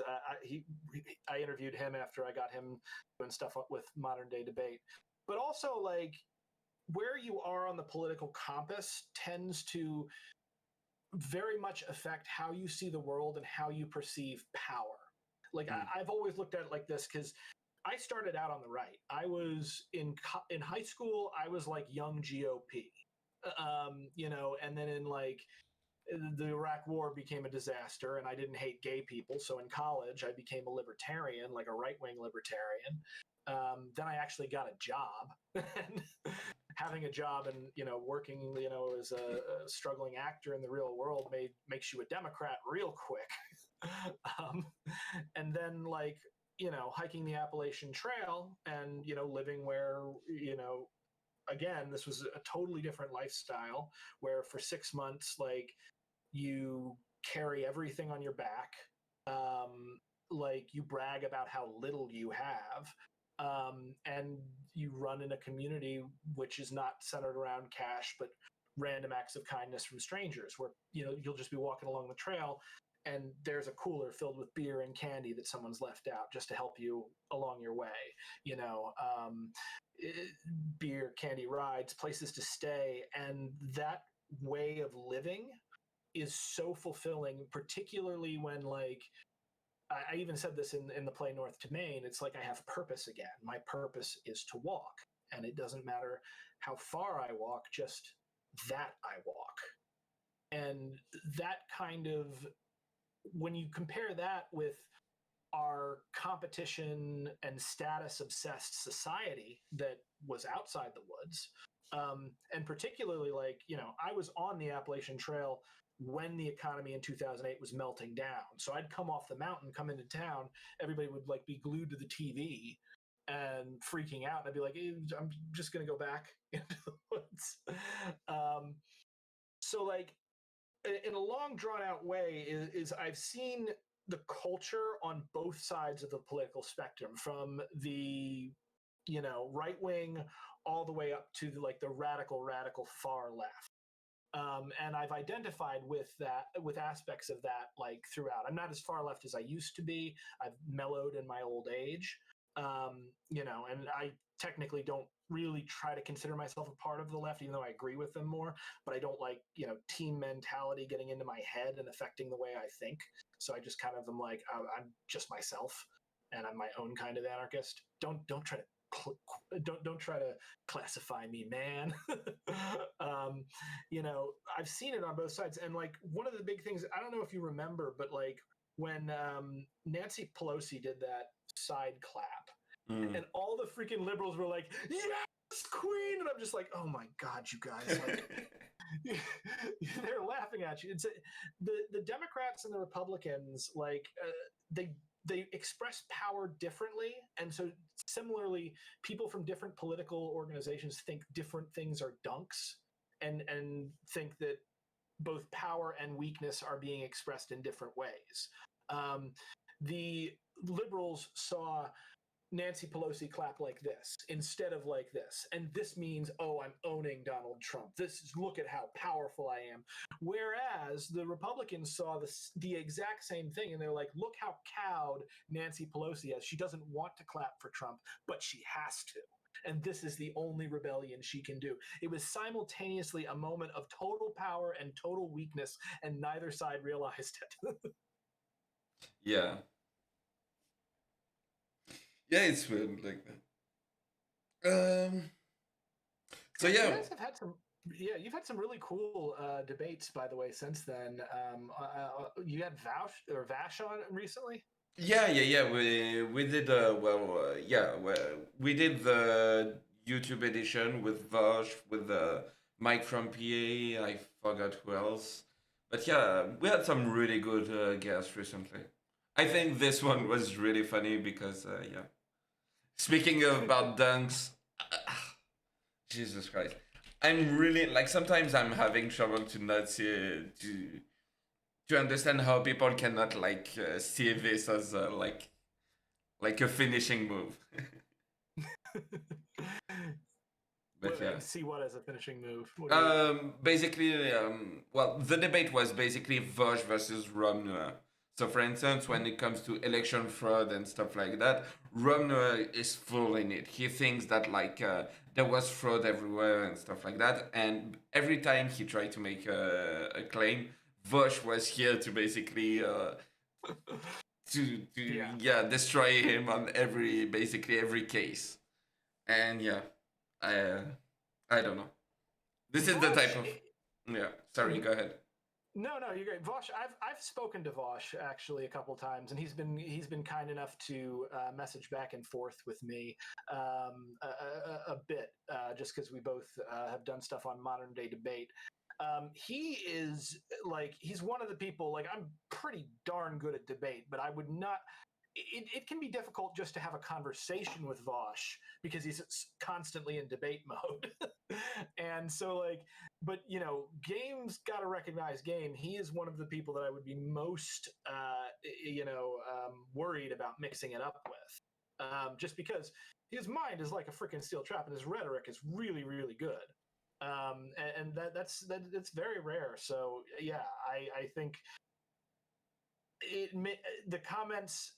I interviewed him after I got him doing stuff with modern day debate. But also, like, where you are on the political compass tends to very much affect how you see the world and how you perceive power. Like, I've always looked at it like this because I started out on the right. I was in high school. I was like young GOP, and then in like the Iraq War became a disaster, and I didn't hate gay people. So in college, I became a libertarian, like a right wing libertarian. Then I actually got a job, and having a job and working as a struggling actor in the real world makes you a Democrat real quick. And then like hiking the Appalachian Trail and living where again, this was a totally different lifestyle where for 6 months like you carry everything on your back. Like you brag about how little you have. And you run in a community which is not centered around cash, but random acts of kindness from strangers where, you'll just be walking along the trail and there's a cooler filled with beer and candy that someone's left out just to help you along your way. Beer, candy, rides, places to stay. And that way of living is so fulfilling, particularly when like I even said this in the play North to Maine. It's like I have purpose again. My purpose is to walk, and it doesn't matter how far I walk, just that I walk. And that kind of, when you compare that with our competition and status obsessed society that was outside the woods, and particularly like I was on the Appalachian Trail when the economy in 2008 was melting down. So I'd come off the mountain, come into town, everybody would like be glued to the TV and freaking out, and I'd be like, hey, I'm just gonna go back into the woods. So like in a long drawn out way is I've seen the culture on both sides of the political spectrum, from the right wing all the way up to like the radical far left. And I've identified with aspects of that like throughout. I'm not as far left as I used to be. I've mellowed in my old age, and I technically don't really try to consider myself a part of the left, even though I agree with them more. But I don't like team mentality getting into my head and affecting the way I think. So I just kind of am like I'm just myself, and I'm my own kind of anarchist. Don't try to don't try to classify me, man. I've seen it on both sides, and like one of the big things, I don't know if you remember, but like when Nancy Pelosi did that side clap, and all the freaking liberals were like, "Yes, Queen," and I'm just like, "Oh my god, you guys!" Like, they're laughing at you. It's the Democrats and the Republicans, like they express power differently, and so similarly, people from different political organizations think different things are dunks, and think that both power and weakness are being expressed in different ways. The liberals saw Nancy Pelosi clap like this instead of like this. And this means, oh, I'm owning Donald Trump. Look at how powerful I am. Whereas the Republicans saw the exact same thing, and they're like, look how cowed Nancy Pelosi is. She doesn't want to clap for Trump, but she has to. And this is the only rebellion she can do. It was simultaneously a moment of total power and total weakness, and neither side realized it. Yeah. Yeah, it's weird like that. So You yeah, guys have had some, yeah, you've had some really cool debates, by the way, since then. You had Vash on recently. yeah. We did we did the YouTube edition with Vosh, with Mike from PA. I forgot who else, but yeah, we had some really good guests recently. I think this one was really funny because yeah. Speaking about dunks, Jesus Christ. I'm really like sometimes I'm having trouble to not see to understand how people cannot see this as like a finishing move. But yeah. See what as a finishing move? Basically, well, the debate was basically Vosh versus Romney. So, for instance, when it comes to election fraud and stuff like that, Romney is full in it. He thinks that there was fraud everywhere and stuff like that. And every time he tried to make a claim, Vosh was here to basically destroy him on basically every case. And yeah, I I don't know. This is the type of yeah. Sorry, go ahead. No, you're great. Vosh, I've spoken to Vosh actually a couple times, and he's been kind enough to message back and forth with me a bit, just because we both have done stuff on modern day debate. He is he's one of the people, like, I'm pretty darn good at debate, but I would not. It can be difficult just to have a conversation with Vosh because he's constantly in debate mode. And so but game's got to recognize game. He is one of the people that I would be most worried about mixing it up with, just because his mind is like a freaking steel trap and his rhetoric is really, really good. And that's very rare. So yeah, I think the comments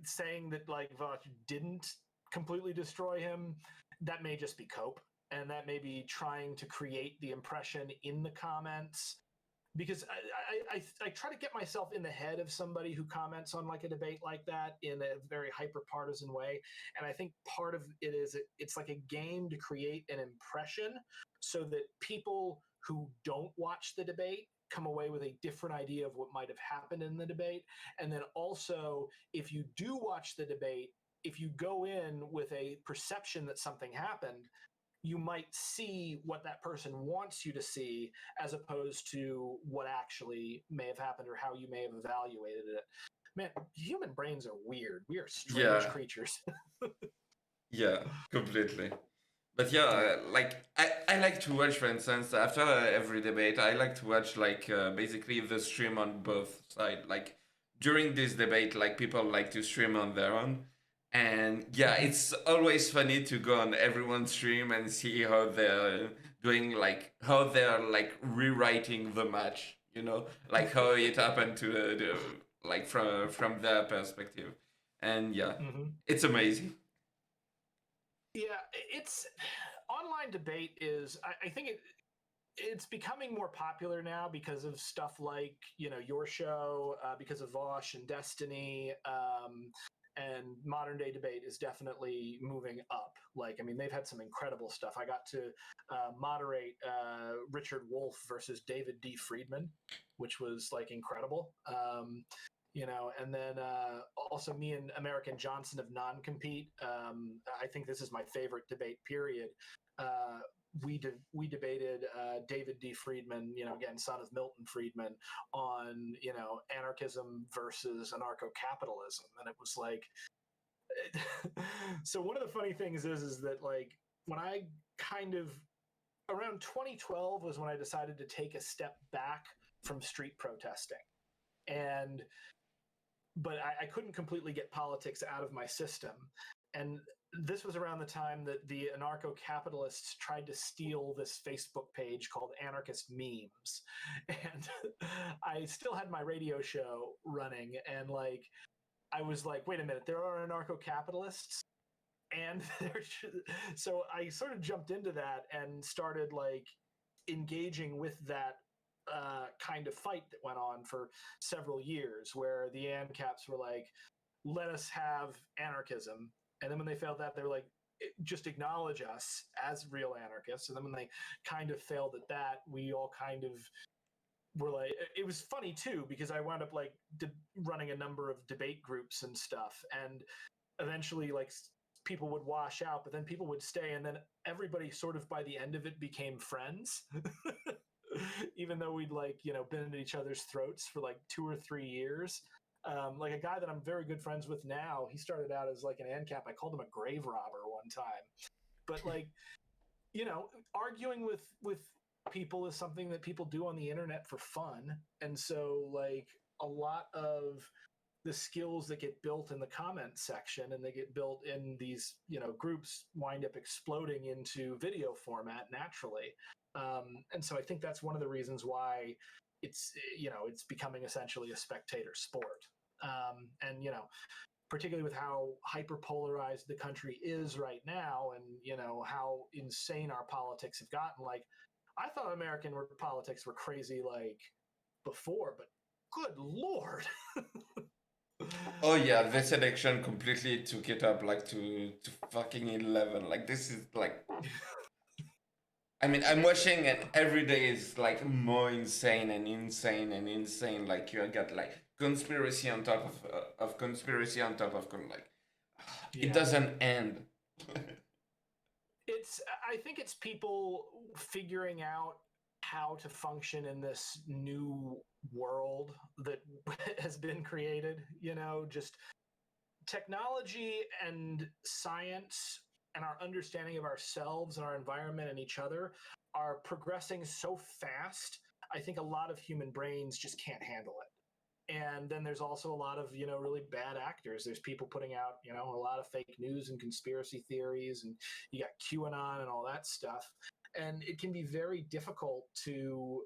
saying that Vosh didn't completely destroy him, that may just be cope, and that may be trying to create the impression in the comments, because I try to get myself in the head of somebody who comments on a debate like that in a very hyper partisan way, and I think part of it is it's like a game to create an impression so that people who don't watch the debate come away with a different idea of what might have happened in the debate. And then also, if you do watch the debate, if you go in with a perception that something happened, you might see what that person wants you to see as opposed to what actually may have happened or how you may have evaluated it. Man, human brains are weird. We are strange creatures. Yeah, completely. But yeah, I like to watch, for instance, after every debate, I like to watch basically the stream on both sides. Like during this debate, people like to stream on their own, and yeah, it's always funny to go on everyone's stream and see how they're doing, how they're rewriting the match. Like how it happened to from their perspective, and yeah, it's amazing. Yeah, it's online debate is. I think it's becoming more popular now because of stuff like your show, because of Vosh and Destiny, and modern day debate is definitely moving up. They've had some incredible stuff. I got to moderate Richard Wolff versus David D. Friedman, which was incredible. And then also me and American Johnson of non-compete. I think this is my favorite debate period. We debated David D. Friedman, again, son of Milton Friedman, on anarchism versus anarcho-capitalism, and it was so one of the funny things is that when I kind of around 2012 was when I decided to take a step back from street protesting, and but I couldn't completely get politics out of my system. And this was around the time that the anarcho-capitalists tried to steal this Facebook page called Anarchist Memes. And I still had my radio show running, and like I was like, wait a minute, there are anarcho-capitalists? And so I sort of jumped into that and started like engaging with that kind of fight that went on for several years, where the ANCAPs were like, let us have anarchism. And then when they failed that, they were like, just acknowledge us as real anarchists. And then when they kind of failed at that, we all kind of were like, it was funny too, because I wound up like running a number of debate groups and stuff. And eventually, like, people would wash out, but then people would stay. And then everybody sort of by the end of it became friends. Even though we'd like, been at each other's throats for like 2 or 3 years. Like a guy that I'm very good friends with now, he started out as like an ANCAP. I called him a grave robber one time. But like, arguing with people is something that people do on the internet for fun. And so like a lot of the skills that get built in the comment section and they get built in these, groups wind up exploding into video format naturally. And so I think that's one of the reasons why it's becoming essentially a spectator sport. And particularly with how hyper polarized the country is right now, and how insane our politics have gotten. Like, I thought American politics were crazy like before, but good Lord. Oh yeah, this election completely took it up like to fucking 11. Like this is like, I mean, I'm watching and every day is like more insane and insane and insane. Like you got like conspiracy on top of conspiracy on top of like, it doesn't end. I think it's people figuring out how to function in this new world that has been created. Just technology and science and our understanding of ourselves and our environment and each other are progressing so fast. I think a lot of human brains just can't handle it. And then there's also a lot of, really bad actors. There's people putting out, a lot of fake news and conspiracy theories, and you got QAnon and all that stuff. And it can be very difficult to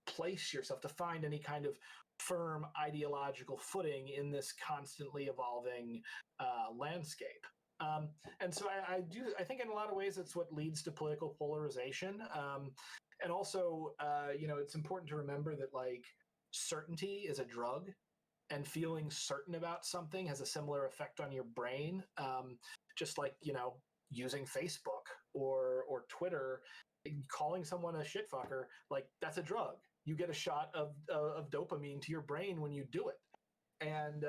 place yourself, to find any kind of firm ideological footing in this constantly evolving landscape. And so I think in a lot of ways it's what leads to political polarization. And also, it's important to remember that like certainty is a drug, and feeling certain about something has a similar effect on your brain. Just like, using Facebook or Twitter, calling someone a shitfucker, like that's a drug. You get a shot of dopamine to your brain when you do it. And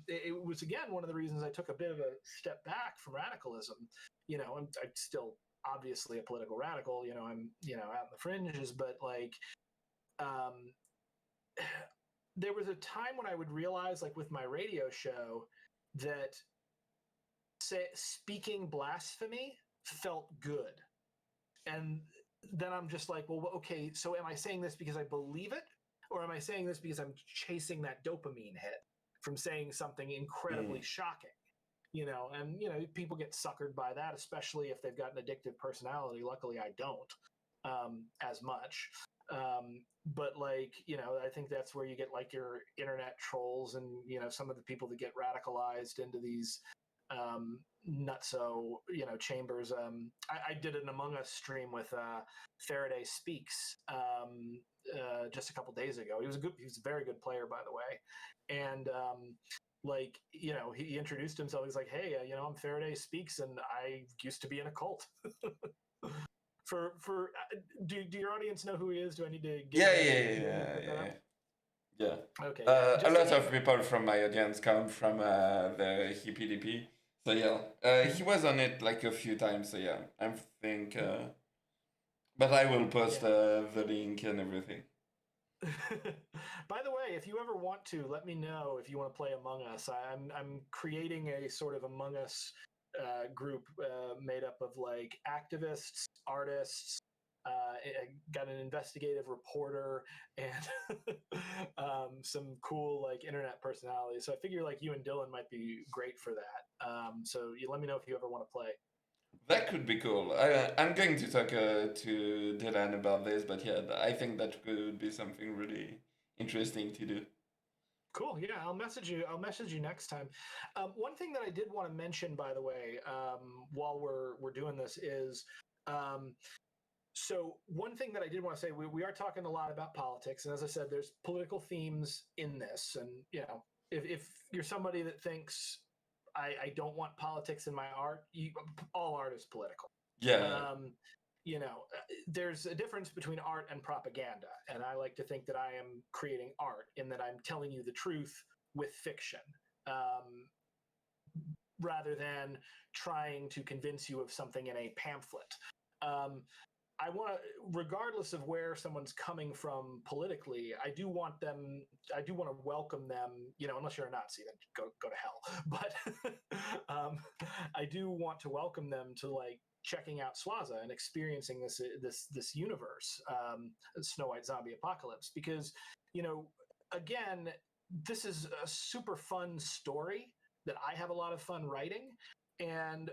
it was, again, one of the reasons I took a bit of a step back from radicalism. I'm still obviously a political radical, I'm, out in the fringes, but like, there was a time when I would realize, like with my radio show, that speaking blasphemy felt good. And then I'm just like, well, okay, so am I saying this because I believe it? Or am I saying this because I'm chasing that dopamine hit from saying something incredibly shocking? And, people get suckered by that, especially if they've got an addictive personality. Luckily, I don't as much. But like, I think that's where you get like your internet trolls and, some of the people that get radicalized into these nutso, chambers. I did an Among Us stream with Faraday Speaks just a couple days ago. He was a very good player, by the way. And like, he introduced himself. He's like, hey, I'm Faraday Speaks, and I used to be in a cult. Do your audience know who he is? Do I need to Yeah. Okay. A lot of people from my audience come from the HPDP. So yeah, he was on it like a few times. So yeah, I think. But I will post the link and everything. By the way, if you ever want to, let me know if you want to play Among Us. I'm creating a sort of Among Us group made up of like activists, artists, I got an investigative reporter and some cool like internet personalities. So I figure like you and Dylan might be great for that. So you let me know if you ever want to play. That could be cool. I'm going to talk to Dylan about this, but yeah, I think that could be something really interesting to do. Cool. Yeah, I'll message you. I'll message you next time. One thing that I did want to mention, by the way, while we're doing this is, so one thing that I did want to say, we are talking a lot about politics, and as I said, there's political themes in this, and you know, if you're somebody that thinks I don't want politics in my art, all art is political. Yeah, Um, you know, there's a difference between art and propaganda, and I like to think that I am creating art in that I'm telling you the truth with fiction, um, rather than trying to convince you of something in a pamphlet. Um, I want to, regardless of where someone's coming from politically, I do want to welcome them, you know, unless you're a Nazi, then go to hell. But I do want to welcome them to like checking out Swaza and experiencing this universe, Snow White Zombie Apocalypse, because, you know, again, this is a super fun story that I have a lot of fun writing. And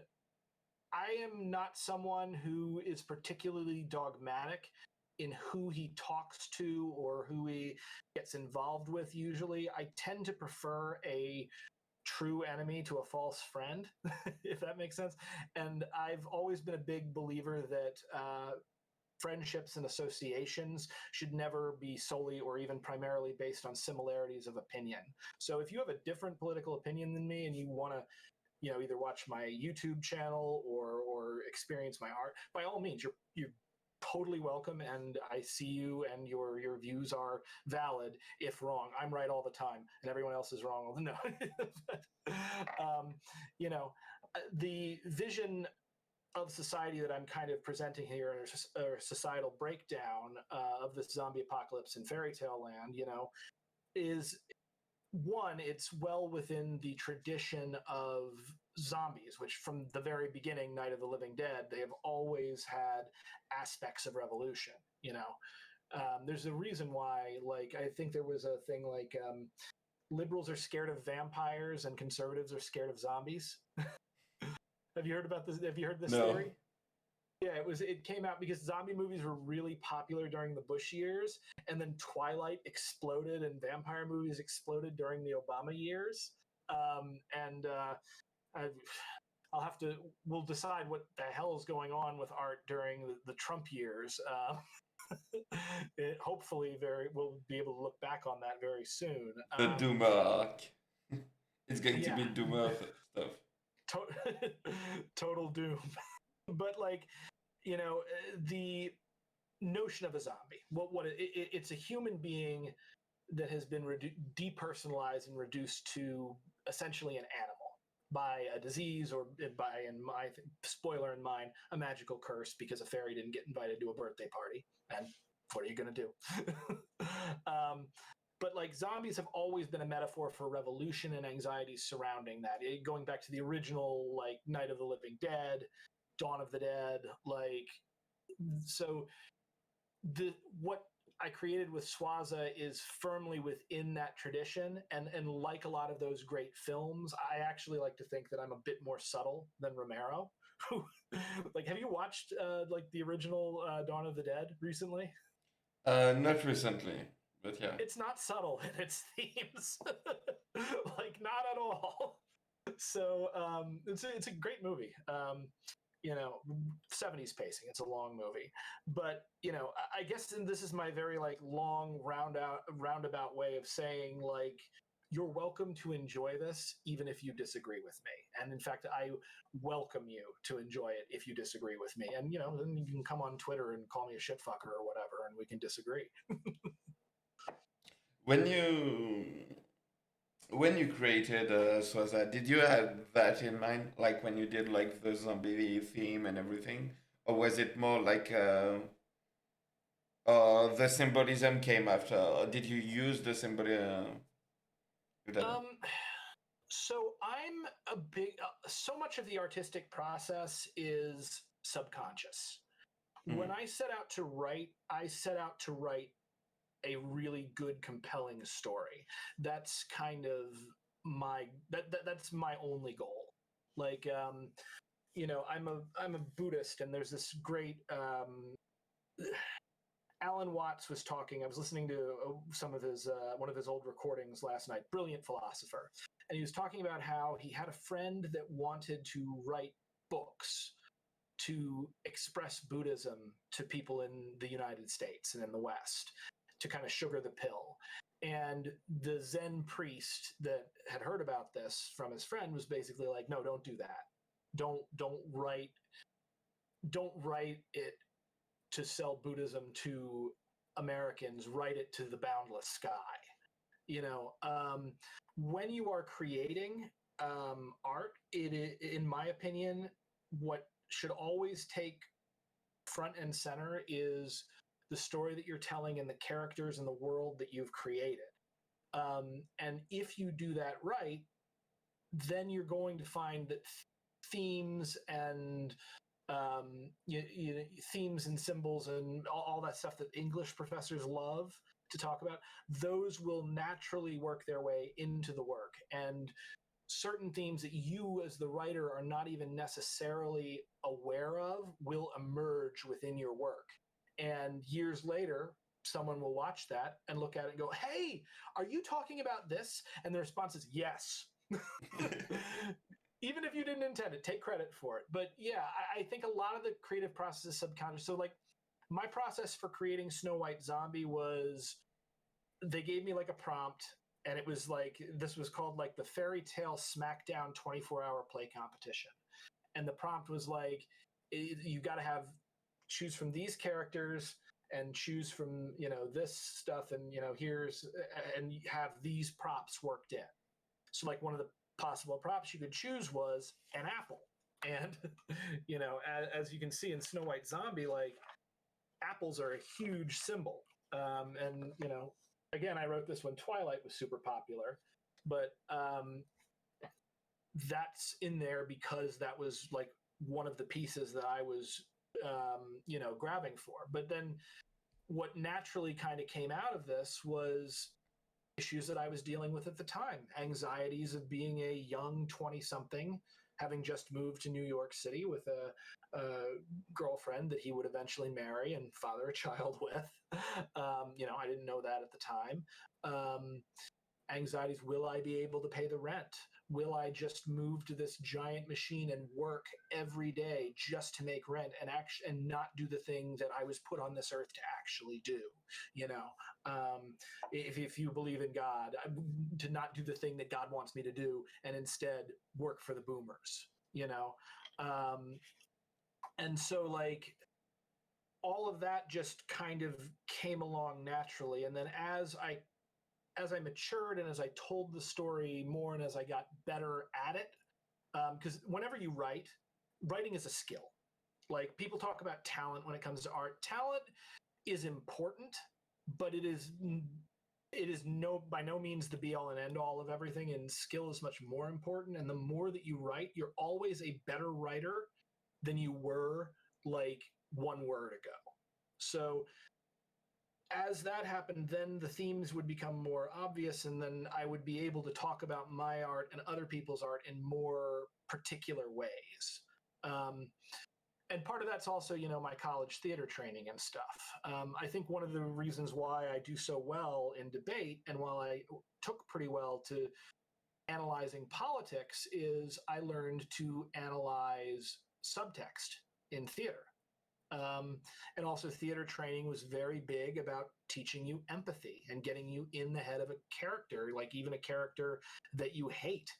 I am not someone who is particularly dogmatic in who he talks to or who he gets involved with usually. I tend to prefer a true enemy to a false friend, if that makes sense. And I've always been a big believer that friendships and associations should never be solely or even primarily based on similarities of opinion. So if you have a different political opinion than me and you want to, you know, either watch my YouTube channel or experience my art, by all means, you're totally welcome, and I see you, and your views are valid if wrong. I'm right all the time, and everyone else is wrong. No, but, you know, the vision of society that I'm kind of presenting here, or societal breakdown of this zombie apocalypse in fairy tale land, you know, is one, it's well within the tradition of zombies, which from the very beginning, Night of the Living Dead, they have always had aspects of revolution. You know, there's a reason why. Like, I think there was a thing like liberals are scared of vampires and conservatives are scared of zombies. Have you heard about this? Have you heard this no. theory? Yeah, it came out because zombie movies were really popular during the Bush years, and then Twilight exploded and vampire movies exploded during the Obama years. And I'll have to. We'll decide what the hell is going on with art during the Trump years. Hopefully, we'll be able to look back on that very soon. The Doomer arc. It's going to Yeah, be Doomer stuff. total doom. But like, you know, the notion of a zombie. It's a human being that has been depersonalized and reduced to essentially an animal by a disease or by, in my spoiler in mine, a magical curse because a fairy didn't get invited to a birthday party. And what are you going to do? But like zombies have always been a metaphor for revolution and anxieties surrounding that. Going back to the original, like Night of the Living Dead, Dawn of the Dead, like so what I created with Swaza is firmly within that tradition, and like a lot of those great films, I actually like to think that I'm a bit more subtle than Romero. Like, have you watched like the original Dawn of the Dead recently? Not recently, but yeah. It's not subtle in its themes, like not at all. So it's a great movie. You know, 70s pacing. It's a long movie, but you know, I guess this is my very like long roundabout way of saying like you're welcome to enjoy this even if you disagree with me. And in fact, I welcome you to enjoy it if you disagree with me. And you know, then you can come on Twitter and call me a shitfucker or whatever, and we can disagree. When you created Swaza, did you have that in mind? Like when you did like the zombie theme and everything, or was it more like the symbolism came after? Or did you use the symbolism? Um, so I'm a big, so much of the artistic process is subconscious. When I set out to write, I set out to write a really good, compelling story. That's kind of that's my only goal. Like, you know, I'm a Buddhist, and there's this great Alan Watts was talking. I was listening to some of his one of his old recordings last night. Brilliant philosopher, and he was talking about how he had a friend that wanted to write books to express Buddhism to people in the United States and in the West, to kind of sugar the pill. And the Zen priest that had heard about this from his friend was basically like, no, don't do that. Don't write it to sell Buddhism to Americans. Write it to the boundless sky. You know, when you are creating art, in my opinion, what should always take front and center is the story that you're telling and the characters and the world that you've created. And if you do that right, then you're going to find that themes and themes and symbols and all that stuff that English professors love to talk about, those will naturally work their way into the work. And certain themes that you as the writer are not even necessarily aware of will emerge within your work. And years later, someone will watch that and look at it and go, hey, are you talking about this? And the response is yes. Even if you didn't intend it, take credit for it. But yeah, I think a lot of the creative process is subconscious. So like my process for creating Snow White Zombie was, they gave me like a prompt, and it was like, this was called like the Fairy Tale Smackdown 24-hour play competition. And the prompt was like, you got to choose from these characters and choose from, you know, this stuff, and, you know, and have these props worked in. So like one of the possible props you could choose was an apple. And, you know, as you can see in Snow White Zombie, like apples are a huge symbol. And, you know, again, I wrote this when Twilight was super popular, but that's in there because that was like one of the pieces that I was, you know, grabbing for. But then what naturally kind of came out of this was issues that I was dealing with at the time, anxieties of being a young 20-something, having just moved to New York City with a girlfriend that he would eventually marry and father a child with. You know, I didn't know that at the time. Anxieties, will I be able to pay the rent? Will I just move to this giant machine and work every day just to make rent and not do the thing that I was put on this earth to actually do? You know, if you believe in God, to not do the thing that God wants me to do and instead work for the boomers, you know? And so like all of that just kind of came along naturally. And then as I matured and as I told the story more and as I got better at it, because whenever you writing is a skill. Like people talk about talent when it comes to art. Talent is important, but it is by no means the be all and end all of everything, and skill is much more important. And the more that you write, you're always a better writer than you were like one word ago. So as that happened, then the themes would become more obvious, and then I would be able to talk about my art and other people's art in more particular ways. And part of that's also, you know, my college theater training and stuff. I think one of the reasons why I do so well in debate, and while I took pretty well to analyzing politics, is I learned to analyze subtext in theater. And also theater training was very big about teaching you empathy and getting you in the head of a character, like even a character that you hate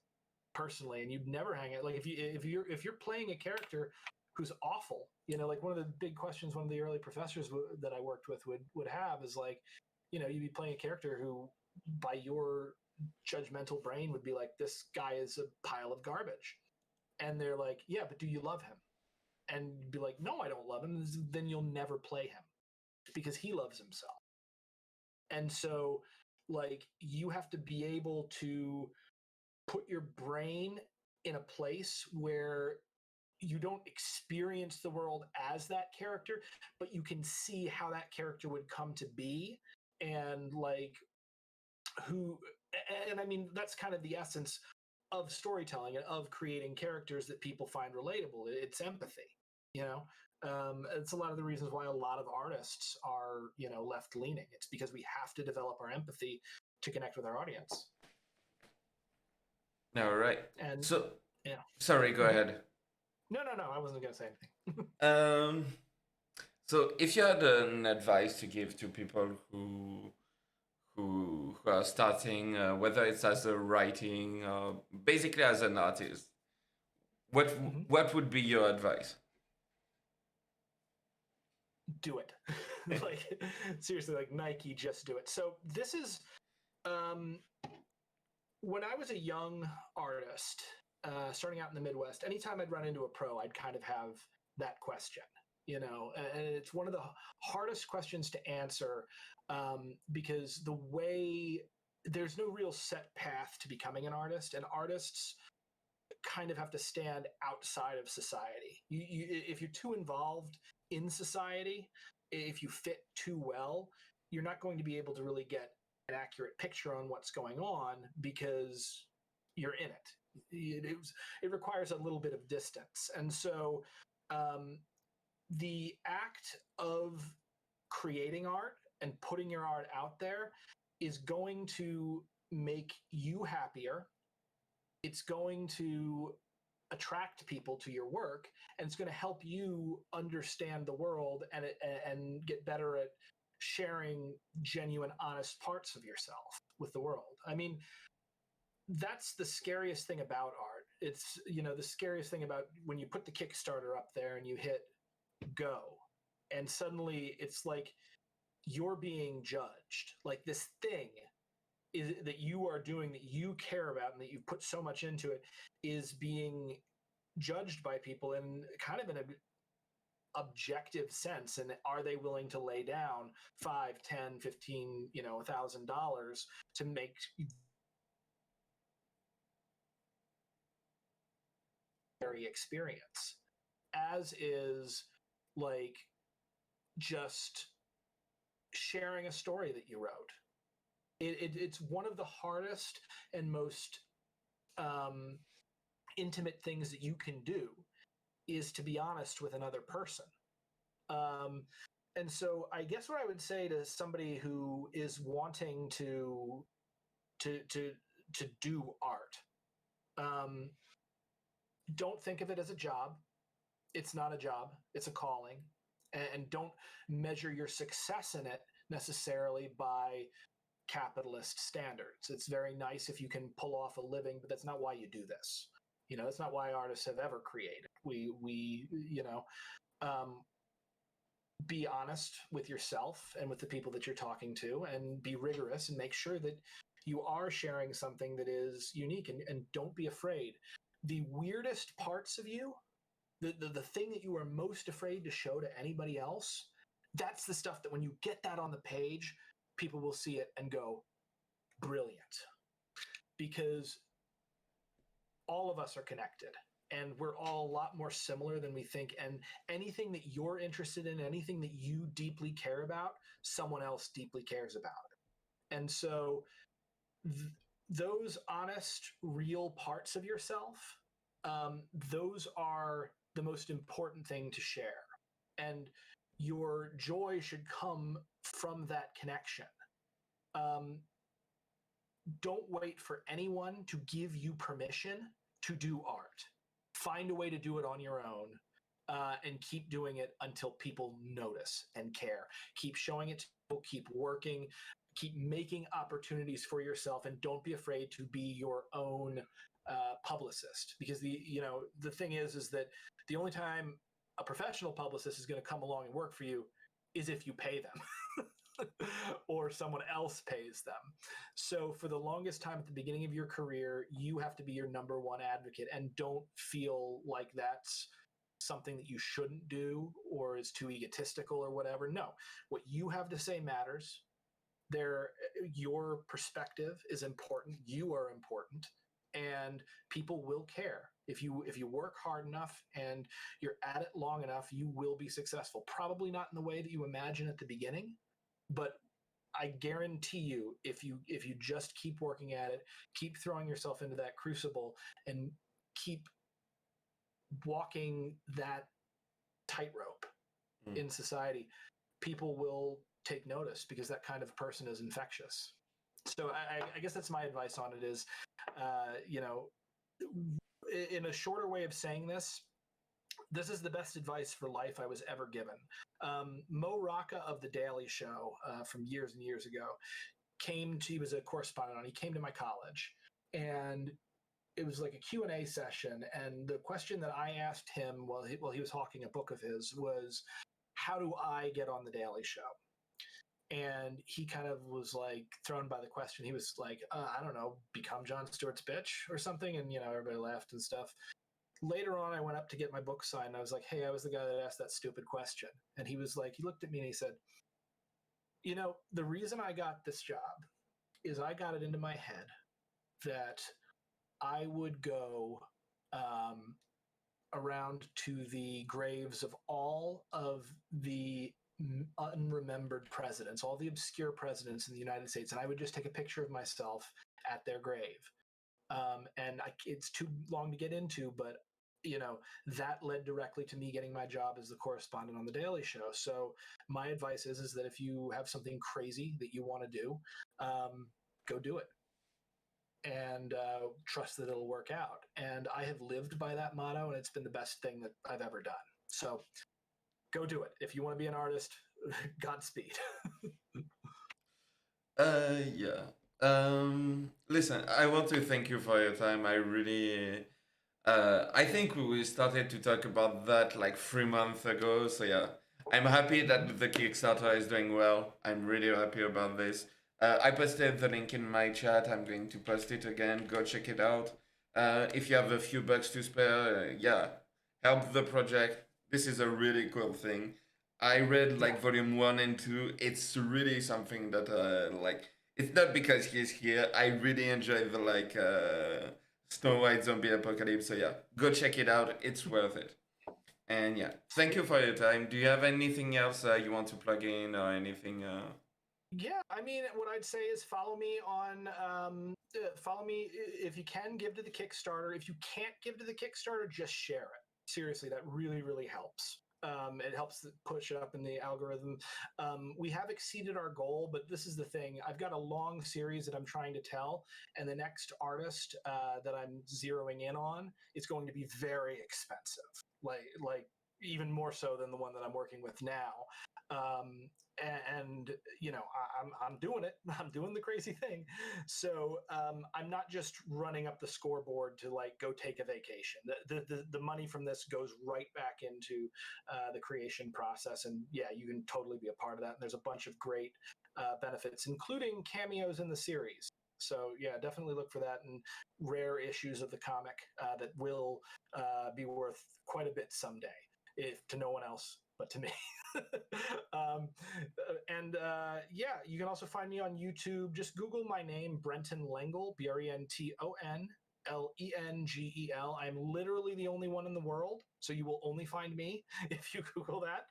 personally, and you'd never hang it. Like if you're playing a character who's awful, you know, like one of the big questions one of the early professors that I worked with would have is like, you know, you'd be playing a character who by your judgmental brain would be like, this guy is a pile of garbage. And they're like, yeah, but do you love him? And you'd be like, no, I don't love him. Then you'll never play him because he loves himself. And so like you have to be able to put your brain in a place where you don't experience the world as that character, but you can see how that character would come to be, and like who. And I mean, that's kind of the essence of storytelling and of creating characters that people find relatable. It's empathy, you know. It's a lot of the reasons why a lot of artists are, you know, left leaning. It's because we have to develop our empathy to connect with our audience. All right. And So, yeah, sorry, go ahead. no, I wasn't going to say anything. Um, so if you had an advice to give to people who are starting, whether it's as a writing or basically as an artist, what Mhm. what would be your advice? Do it. Like, seriously, like Nike, just do it. So this is when I was a young artist, starting out in the Midwest. Anytime I'd run into a pro, I'd kind of have that question, you know, and it's one of the hardest questions to answer, because the way there's no real set path to becoming an artist, and artists kind of have to stand outside of society. If you're too involved in society, if you fit too well, you're not going to be able to really get an accurate picture on what's going on because you're in it. It requires a little bit of distance. And so the act of creating art and putting your art out there is going to make you happier. It's going to attract people to your work, and it's going to help you understand the world and get better at sharing genuine, honest parts of yourself with the world. I mean, that's the scariest thing about art. It's, you know, the scariest thing about when you put the Kickstarter up there and you hit go, and suddenly it's like you're being judged. Like this thing is that you are doing, that you care about and that you've put so much into it, is being judged by people in kind of an objective sense. And are they willing to lay down 5, 10, 15, you know, $1,000 to make very experience, as is like just sharing a story that you wrote. It's one of the hardest and most intimate things that you can do, is to be honest with another person. Um, and so I guess what I would say to somebody who is wanting to to to do art, um, don't think of it as a job. It's not a job, it's a calling. And don't measure your success in it necessarily by capitalist standards. It's very nice if you can pull off a living, but that's not why you do this. You know, that's not why artists have ever created. We you know, be honest with yourself and with the people that you're talking to, and be rigorous and make sure that you are sharing something that is unique, and don't be afraid. The weirdest parts of you, the thing that you are most afraid to show to anybody else, that's the stuff that when you get that on the page, people will see it and go, brilliant. Because all of us are connected, and we're all a lot more similar than we think. And anything that you're interested in, anything that you deeply care about, someone else deeply cares about it. And so those honest, real parts of yourself, those are the most important thing to share. And your joy should come from that connection. Um, don't wait for anyone to give you permission to do art. Find a way to do it on your own, and keep doing it until people notice and care. Keep showing it to people, keep working, keep making opportunities for yourself, and don't be afraid to be your own publicist. Because the thing is that the only time a professional publicist is going to come along and work for you is if you pay them. Or someone else pays them. So for the longest time at the beginning of your career, you have to be your number one advocate, and don't feel like that's something that you shouldn't do or is too egotistical or whatever. No, what you have to say matters. Your perspective is important. You are important. and people will care. If you work hard enough and you're at it long enough, you will be successful. Probably not in the way that you imagine at the beginning, but I guarantee you, if you just keep working at it, keep throwing yourself into that crucible, and keep walking that tightrope in society, people will take notice, because that kind of person is infectious. So I guess that's my advice on it is, in a shorter way of saying this is the best advice for life I was ever given. Mo Rocca of The Daily Show from years and years ago he was a correspondent he came to my college, and it was like a Q&A session. And the question that I asked him while he was hawking a book of his was, how do I get on The Daily Show? And he kind of was like thrown by the question. He was like, I don't know, become Jon Stewart's bitch or something. And, everybody laughed and stuff. Later on, I went up to get my book signed. I was like, hey, I was the guy that asked that stupid question. And he looked at me and he said, the reason I got this job is I got it into my head that I would go around to the graves of all of the unremembered presidents, all the obscure presidents in the United States, and I would just take a picture of myself at their grave. It's too long to get into, but that led directly to me getting my job as the correspondent on The Daily Show. So my advice is that if you have something crazy that you want to do, go do it, and trust that it'll work out. And I have lived by that motto, and it's been the best thing that I've ever done. So go do it. If you want to be an artist, Godspeed. Yeah. Listen, I want to thank you for your time. I think we started to talk about that like 3 months ago. So yeah, I'm happy that the Kickstarter is doing well. I'm really happy about this. I posted the link in my chat. I'm going to post it again. Go check it out. If you have a few bucks to spare, yeah, help the project. This is a really cool thing. I read like volume 1 and 2. It's really something that like. It's not because he's here. I really enjoy the Snow White zombie apocalypse. So yeah, go check it out. It's worth it. And yeah, thank you for your time. Do you have anything else you want to plug in or anything? Yeah, I mean, what I'd say is follow me if you can. Give to the Kickstarter. If you can't give to the Kickstarter, just share it. Seriously, that really, really helps. It helps push it up in the algorithm. We have exceeded our goal, but this is the thing. I've got a long series that I'm trying to tell, and the next artist that I'm zeroing in on is going to be very expensive, like even more so than the one that I'm working with now. And I'm doing it. I'm doing the crazy thing. So I'm not just running up the scoreboard to like go take a vacation. The money from this goes right back into the creation process. And yeah, you can totally be a part of that. And there's a bunch of great benefits, including cameos in the series. So yeah, definitely look for that, and rare issues of the comic that will be worth quite a bit someday, if to no one else but to me. Yeah, you can also find me on YouTube. Just Google my name, Brenton Lengel, BrentonLengel. I'm literally the only one in the world, so you will only find me if you Google that.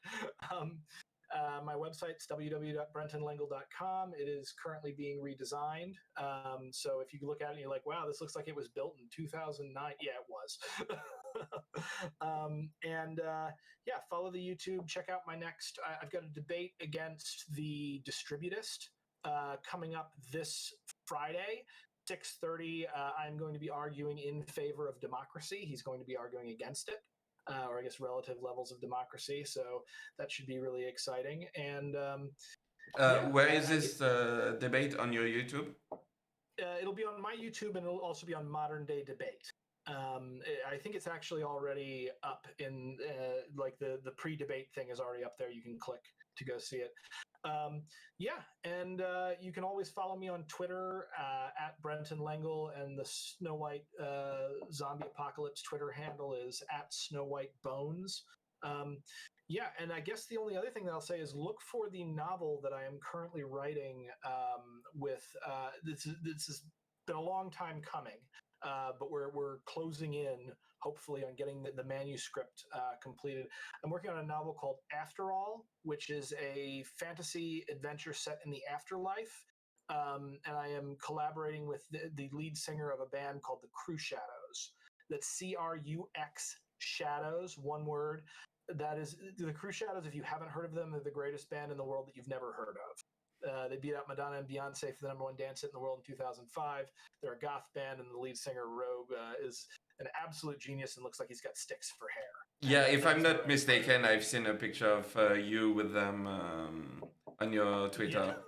My website's www.brentonlengel.com. It is currently being redesigned. So if you look at it and you're like, wow, this looks like it was built in 2009. Yeah, it was. Yeah, follow the YouTube. Check out my next. I've got a debate against the Distributist coming up this Friday. 6:30. I'm going to be arguing in favor of democracy. He's going to be arguing against it. Or I guess relative levels of democracy. So that should be really exciting. And where is this debate on your YouTube? It'll be on my YouTube, and it'll also be on Modern Day Debate. I think it's actually already up in like the pre-debate thing is already up there. You can click to go see it. Yeah, and you can always follow me on Twitter at Brenton Lengel, and the Snow White zombie apocalypse Twitter handle is at Snow White Bones. Yeah, and I guess the only other thing that I'll say is look for the novel that I am currently writing with. This has been a long time coming. but we're closing in, hopefully, on getting the manuscript completed. I'm working on a novel called After All, which is a fantasy adventure set in the afterlife. And I am collaborating with the lead singer of a band called the Crew Shadows. That's CRUX Shadows, one word. That is the Crew Shadows. If you haven't heard of them, they're the greatest band in the world that you've never heard of. They beat out Madonna and Beyonce for the #1 dance hit in the world in 2005. They're a goth band, and the lead singer Rogue is an absolute genius and looks like he's got sticks for hair. Yeah, if I'm not mistaken, I've seen a picture of you with them on your Twitter.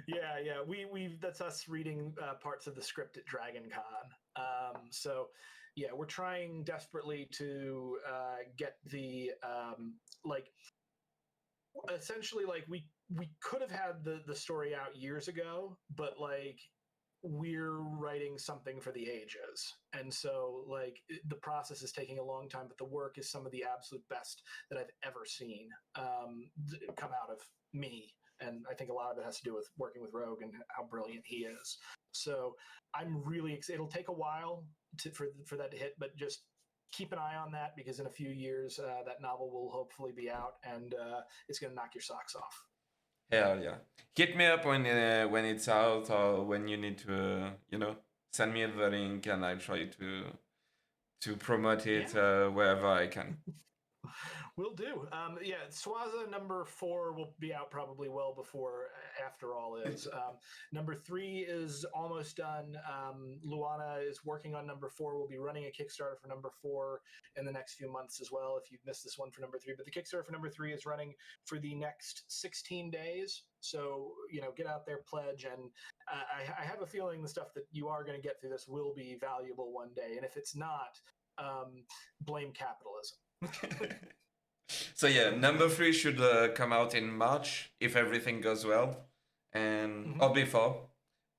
Yeah. We that's us reading parts of the script at Dragon Con. So yeah, we're trying desperately to get the essentially we could have had the story out years ago, but we're writing something for the ages, and so the process is taking a long time, but the work is some of the absolute best that I've ever seen come out of me. And I think a lot of it has to do with working with Rogue and how brilliant he is. So I'm really excited. It'll take a while for that to hit, but just keep an eye on that, because in a few years that novel will hopefully be out, and it's going to knock your socks off. Hell yeah! Hit me up when it's out, or when you need to send me the link, and I try to promote it wherever I can. Will do. Yeah, Swaza #4 will be out probably well before After All is. #3 is almost done. Luana is working on #4. We'll be running a Kickstarter for #4 in the next few months as well, if you've missed this one for #3. But the Kickstarter for #3 is running for the next 16 days. So, get out there, pledge. And I have a feeling the stuff that you are going to get through this will be valuable one day. And if it's not, blame capitalism. So yeah, #3 should come out in March if everything goes well, and or before.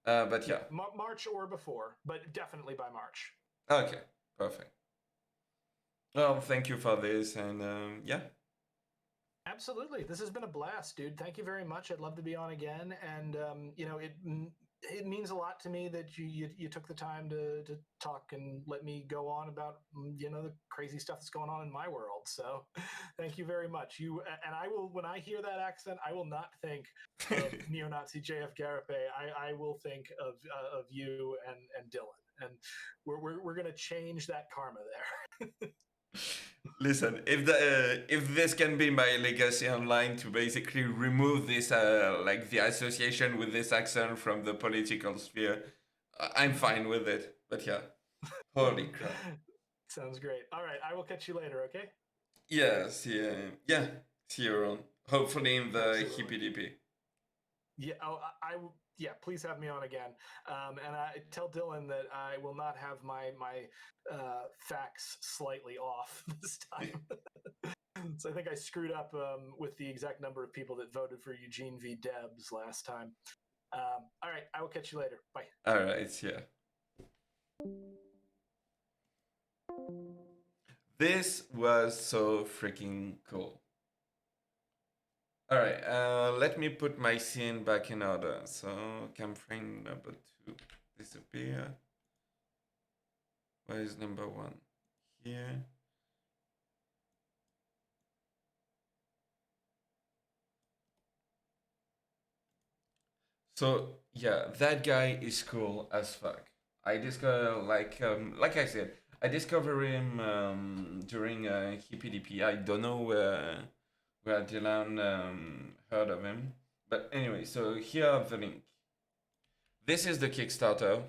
But yeah, March or before, but definitely by March. Okay, perfect. Well, thank you for this, and yeah. Absolutely, this has been a blast, dude. Thank you very much. I'd love to be on again, and it means a lot to me that you took the time to talk and let me go on about the crazy stuff that's going on in my world. So thank you very much. And I will, when I hear that accent, I will not think of neo-Nazi JF Garape. I will think of you and Dylan, and we're gonna change that karma there. Listen, if this can be my legacy online to basically remove this the association with this accent from the political sphere, I'm fine with it. But yeah, holy crap! Sounds great. All right, I will catch you later. Okay. Yeah. See you around. Hopefully in the hippie dippy. Yeah. Oh, yeah. Please have me on again. And I tell Dylan that I will not have my facts slightly off this time. So I think I screwed up with the exact number of people that voted for Eugene v. Debs last time. All right, I will catch you later. Bye. All right, yeah. This was so freaking cool. All right, let me put my scene back in order. So, cam frame #2 disappear. Where is #1? Here. So yeah, that guy is cool as fuck. I discover like I said, I discovered him during HippieDP. I don't know where Dylan heard of him, but anyway. So here are the link. This is the Kickstarter.